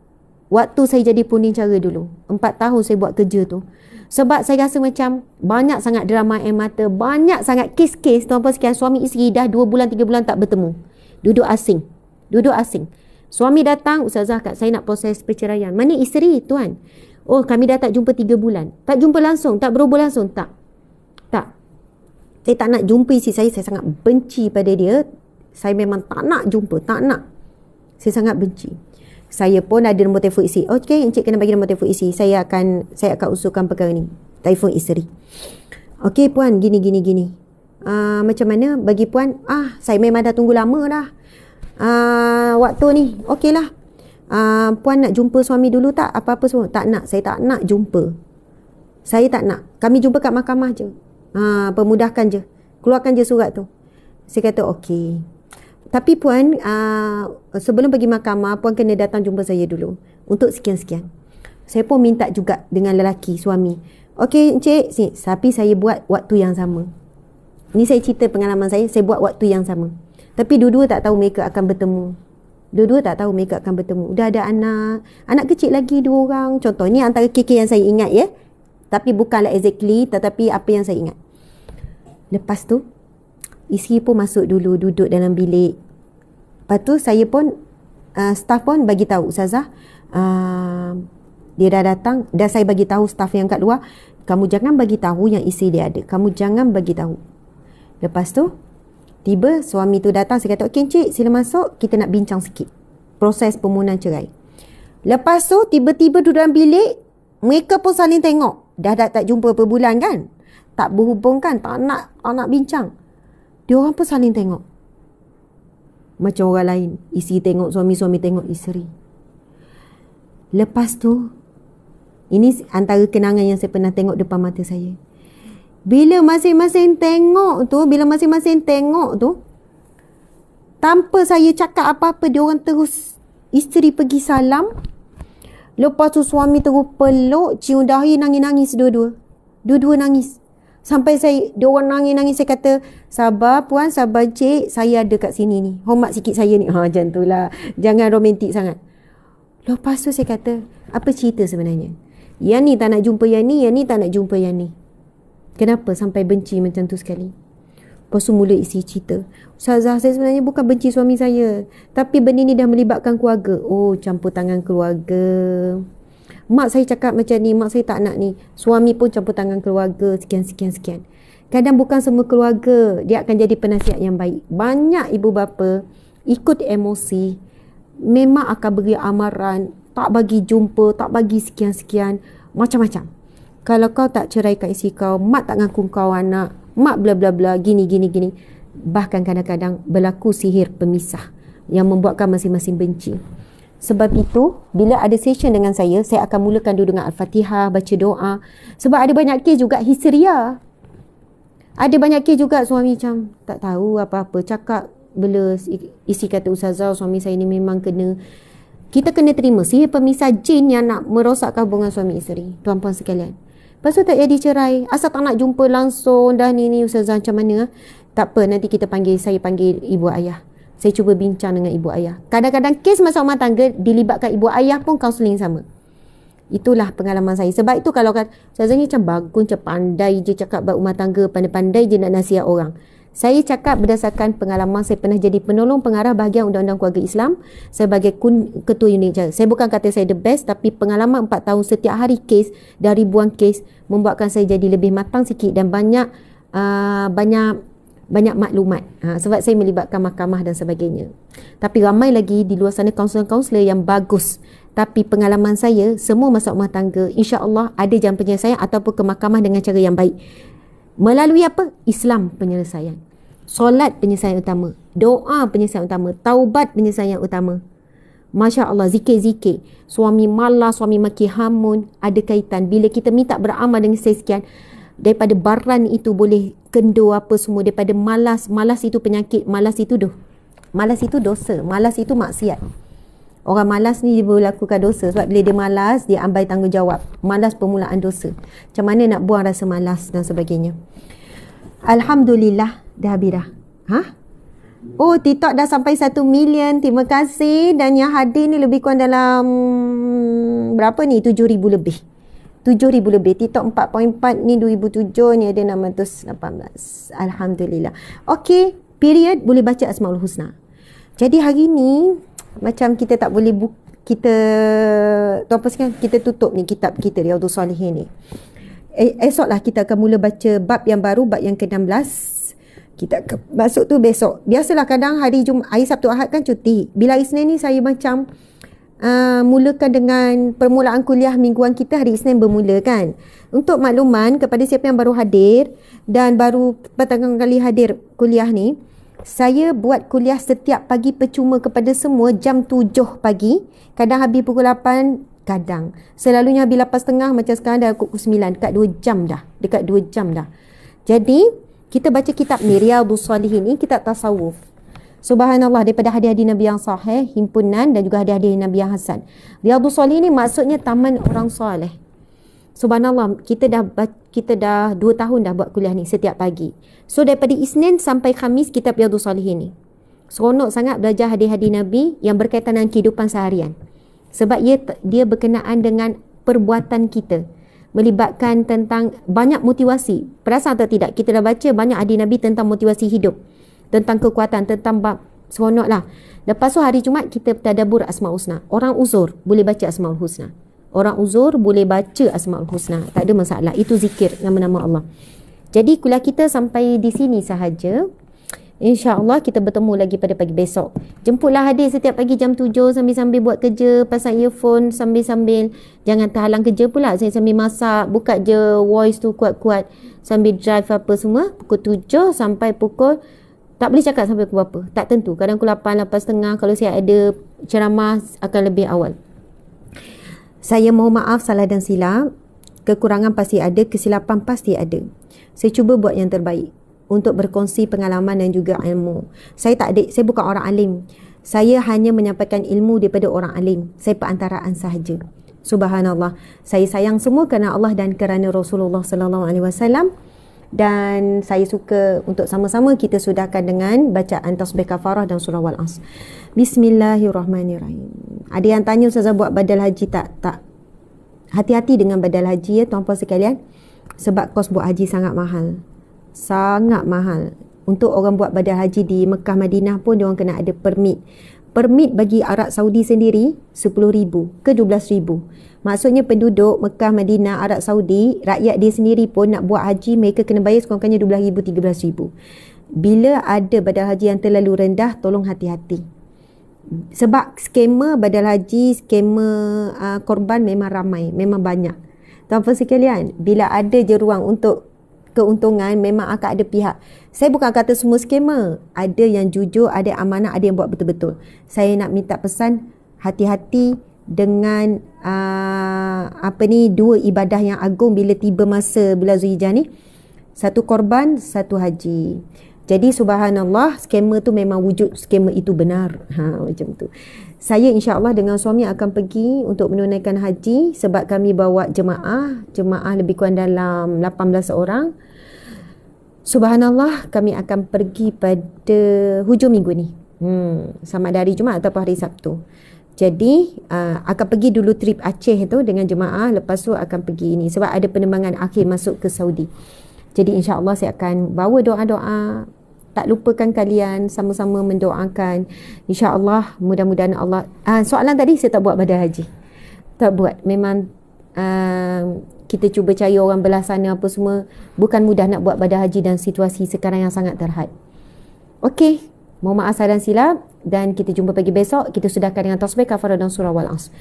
waktu saya jadi punding cara dulu. 4 tahun saya buat kerja tu. Sebab saya rasa macam banyak sangat drama air mata. Banyak sangat kes-kes, tuan-puan sekalian, suami isteri dah 2 bulan, 3 bulan tak bertemu. Duduk asing. Suami datang, Ustazah, kat saya nak proses perceraian. Mana isteri tuan? Oh, kami dah tak jumpa 3 bulan. Tak jumpa langsung, tak berhubung langsung, tak. Tak. Saya tak nak jumpa isteri saya. Saya sangat benci pada dia. Saya memang tak nak jumpa, tak nak. Saya sangat benci. Saya pun ada nombor telefon isteri. Okey, encik kena bagi nombor telefon isteri. Saya akan usulkan perkara ni. Telefon isteri. Okey puan, gini. Macam mana bagi puan? Saya memang dah tunggu lama dah. Waktu ni, okeylah. Puan nak jumpa suami dulu tak? Apa-apa semua? Tak nak. Saya tak nak jumpa. Saya tak nak. Kami jumpa kat mahkamah je. Pemudahkan je. Keluarkan je surat tu. Saya kata okey. Tapi puan, sebelum pergi mahkamah, puan kena datang jumpa saya dulu. Untuk sekian-sekian. Saya pun minta juga dengan lelaki, suami. Okey encik, tapi saya buat waktu yang sama. Ni saya cerita pengalaman saya buat waktu yang sama. Tapi dua-dua tak tahu mereka akan bertemu. Dah ada anak kecil lagi 2 orang. Contoh ni antara KK yang saya ingat ya. Tapi bukanlah exactly, tetapi apa yang saya ingat. Lepas tu, isteri pun masuk dulu, duduk dalam bilik. Lepas tu saya pun, staff pun bagi tahu, Ustazah, dia dah datang. Dah saya bagi tahu staff yang kat luar, kamu jangan bagi tahu yang isteri dia ada. Kamu jangan bagi tahu. Lepas tu, tiba suami tu datang. Saya kata, okey encik, sila masuk. Kita nak bincang sikit. Proses permohonan cerai. Lepas tu, tiba-tiba duduk dalam bilik. Mereka pun saling tengok. Dah tak jumpa berbulan kan? Tak berhubung kan? Tak nak bincang. Diorang pun saling tengok. Macam orang lain. Isteri tengok suami, suami tengok isteri. Lepas tu, ini antara kenangan yang saya pernah tengok depan mata saya. Bila masing-masing tengok tu, tanpa saya cakap apa-apa, diorang terus, isteri pergi salam. Lepas tu suami terus peluk, cium dahi, nangis-nangis dua-dua. Dua-dua nangis. Sampai diorang nangis-nangis. Saya kata, sabar puan, sabar cik, saya ada kat sini ni. Hormat sikit saya ni. Macam tu lah. Jangan romantik sangat. Lepas tu saya kata, apa cerita sebenarnya? Yang ni tak nak jumpa yang ni tak nak jumpa yang ni. Kenapa sampai benci macam tu sekali? Lepas tu mula isi cerita. Ustazah, saya sebenarnya bukan benci suami saya. Tapi benda ni dah melibatkan keluarga. Oh, campur tangan keluarga. Mak saya cakap macam ni, mak saya tak nak ni. Suami pun campur tangan keluarga, sekian. Kadang bukan semua keluarga dia akan jadi penasihat yang baik. Banyak ibu bapa ikut emosi, memang akan beri amaran, tak bagi jumpa, tak bagi sekian-sekian, macam-macam. Kalau kau tak ceraikan isteri kau, mak tak ngaku kau anak, mak bla bla bla, gini. Bahkan kadang-kadang berlaku sihir pemisah yang membuatkan masing-masing benci. Sebab itu, bila ada session dengan saya akan mulakan dulu dengan Al-Fatihah, baca doa. Sebab ada banyak kes juga histeria. Ada banyak kes juga suami macam tak tahu apa-apa, cakap bila isteri kata, Ustazah, suami saya ni memang kena. Kita kena terima sihir pemisah jin yang nak merosakkan hubungan suami isteri. Tuan-puan sekalian. Lepas tu tak jadi cerai. Asal tak nak jumpa langsung dah ni Ustazah macam mana? Tak apa, nanti saya panggil ibu ayah. Saya cuba bincang dengan ibu ayah. Kadang-kadang kes masalah rumah tangga dilibatkan ibu ayah pun kaunseling sama. Itulah pengalaman saya. Sebab itu kalau kata Ustazah ni macam bagus, macam pandai je cakap bab rumah tangga, pandai-pandai je nak nasihat orang. Saya cakap berdasarkan pengalaman saya pernah jadi penolong pengarah bahagian Undang-Undang Keluarga Islam sebagai ketua unit cara. Saya bukan kata saya the best, tapi pengalaman 4 tahun setiap hari kes dan ribuan kes membuatkan saya jadi lebih matang sikit dan banyak maklumat. Sebab saya melibatkan mahkamah dan sebagainya. Tapi ramai lagi di luar sana kaunselor-kaunselor yang bagus. Tapi pengalaman saya, semua masalah rumah tangga, insya-Allah ada jalan penyelesaian ataupun ke mahkamah dengan cara yang baik. Melalui apa? Islam penyelesaian. Solat penyelesaian utama. Doa penyelesaian utama. Taubat penyelesaian utama. Masya Allah, zikir-zikir. Suami malas, suami maki hamun, ada kaitan. Bila kita minta beramal dengan sekian, daripada baran itu boleh kendur apa semua. Daripada malas. Malas itu penyakit. Malas itu dosa. Malas itu maksiat. Orang malas ni dia boleh lakukan dosa. Sebab bila dia malas, dia ambil tanggungjawab. Malas permulaan dosa. Macam mana nak buang rasa malas dan sebagainya. Alhamdulillah, dah habis dah. Oh, TikTok dah sampai 1 million. Terima kasih. Dan yang hadir ni lebih kurang dalam berapa ni? 7,000 lebih. 7,000 lebih. TikTok 4.4 ni 2007 ni ada 618. Alhamdulillah. Okey, period boleh baca Asmaul Husna. Jadi hari ni macam kita tak boleh kita tuan puan sekalian, kita tutup ni kitab kita Riyadhus Salihin ni. Esoklah kita akan mula baca bab yang baru, bab yang ke-16. Kita masuk tu besok. Biasalah kadang hari Sabtu Ahad kan cuti. Bila Isnin ni saya macam mulakan dengan permulaan kuliah mingguan kita hari Isnin bermula kan. Untuk makluman kepada siapa yang baru hadir dan baru pertama kali hadir kuliah ni, saya buat kuliah setiap pagi percuma kepada semua jam 7 pagi. Kadang habis pukul 8, kadang. Selalunya habis 8.30, macam sekarang dah pukul 9. Dekat 2 jam dah. Dekat 2 jam dah. Jadi, kita baca kitab ni, Riyadhus Salihin ni, kitab tasawuf. Subhanallah, daripada hadis-hadis Nabi yang sahih, himpunan dan juga hadis-hadis Nabi yang hasan. Riyadhus Salihin ni maksudnya taman orang soleh. Subhanallah, kita dah 2 tahun dah buat kuliah ni setiap pagi. So daripada Isnin sampai Khamis kitab Riyadhus Salihin ni. Seronok sangat belajar hadis-hadis Nabi yang berkaitan dengan kehidupan seharian. Sebab dia berkenaan dengan perbuatan kita. Melibatkan tentang banyak motivasi. Perasan atau tidak? Kita dah baca banyak hadis Nabi tentang motivasi hidup. Tentang kekuatan, tentang bab. Seronok lah. Lepas tu hari Jumaat kita tadabbur Asmaul Husna. Orang uzur boleh baca Asmaul Husna. Orang uzur boleh baca Asmaul Husna. Tak ada masalah. Itu zikir nama-nama Allah. Jadi kuliah kita sampai di sini sahaja. InsyaAllah kita bertemu lagi pada pagi besok. Jemputlah hadir setiap pagi jam 7 sambil-sambil buat kerja, pasang earphone sambil-sambil. Jangan terhalang kerja pula. Saya sambil masak, buka je voice tu kuat-kuat. Sambil drive apa semua. Pukul 7 sampai pukul, tak boleh cakap sampai pukul berapa. Tak tentu. Kadang pukul 8, 8.30. Kalau saya ada ceramah akan lebih awal. Saya mohon maaf salah dan silap. Kekurangan pasti ada, kesilapan pasti ada. Saya cuba buat yang terbaik untuk berkongsi pengalaman dan juga ilmu. Saya bukan orang alim. Saya hanya menyampaikan ilmu daripada orang alim. Saya perantaraan sahaja. Subhanallah. Saya sayang semua kerana Allah dan kerana Rasulullah sallallahu alaihi wasallam. Dan saya suka untuk sama-sama kita sudahkan dengan bacaan tasbih kafarah dan surah Wal-Asr. Bismillahirrahmanirrahim. Ada yang tanya, Ustazah buat badal haji tak? Tak. Hati-hati dengan badal haji ya tuan-puan sekalian. Sebab kos buat haji sangat mahal. Sangat mahal. Untuk orang buat badal haji di Mekah Madinah pun dia orang kena ada permit. Permit bagi Arab Saudi sendiri 10,000 ke 12,000. Maksudnya penduduk Mekah Madinah Arab Saudi, rakyat dia sendiri pun nak buat haji, mereka kena bayar sekurang-kurangnya 12,000 13,000. Bila ada badal haji yang terlalu rendah, tolong hati-hati. Sebab skema badal haji, skema korban memang ramai, memang banyak. Tuan-tuan sekalian, bila ada je ruang untuk keuntungan, memang akan ada pihak. Saya bukan kata semua skema. Ada yang jujur, ada yang amanah, ada yang buat betul-betul. Saya nak minta pesan, hati-hati dengan dua ibadah yang agung bila tiba masa bulan Zulhijjah ni. Satu korban, satu haji. Jadi subhanallah, skema tu memang wujud, skema itu benar. Macam tu. Saya insya-Allah dengan suami akan pergi untuk menunaikan haji sebab kami bawa jemaah lebih kurang dalam 18 orang. Subhanallah, kami akan pergi pada hujung minggu ni. Sama ada hari Jumaat atau hari Sabtu. Jadi akan pergi dulu trip Aceh tu dengan jemaah, lepas tu akan pergi ini sebab ada penerbangan akhir masuk ke Saudi. Jadi insya-Allah saya akan bawa doa-doa. Tak lupakan kalian sama-sama mendoakan. InsyaAllah mudah-mudahan Allah. Soalan tadi saya tak buat badal haji. Tak buat. Memang kita cuba cari orang belah sana apa semua. Bukan mudah nak buat badal haji dan situasi sekarang yang sangat terhad. Okey. Mohon maaf salah dan silap. Dan kita jumpa pagi besok. Kita sudahkan dengan tasbih kafarah dan surah Wal-Asr.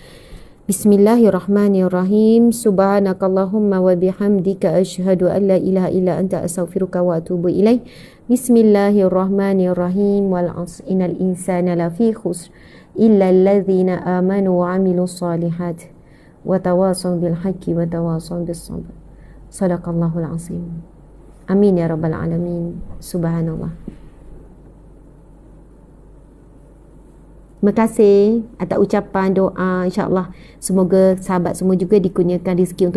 Bismillahirrahmanirrahim. Subhanakallahumma wa bihamdika asyhadu an la ilaha illa anta astaghfiruka wa atubu ilaik. Bismillahirrahmanirrahim. Wal 'asr innal insana lafi khusr illa alladhina amanu wa 'amilus solihat wa tawasaw bil haqqi wa tawasaw bis sabr. Shadaqallahul azim. Amin ya rabbal alamin. Subhanallah. Terima kasih atas ucapan doa, insya-Allah semoga sahabat semua juga dikurniakan rezeki untuk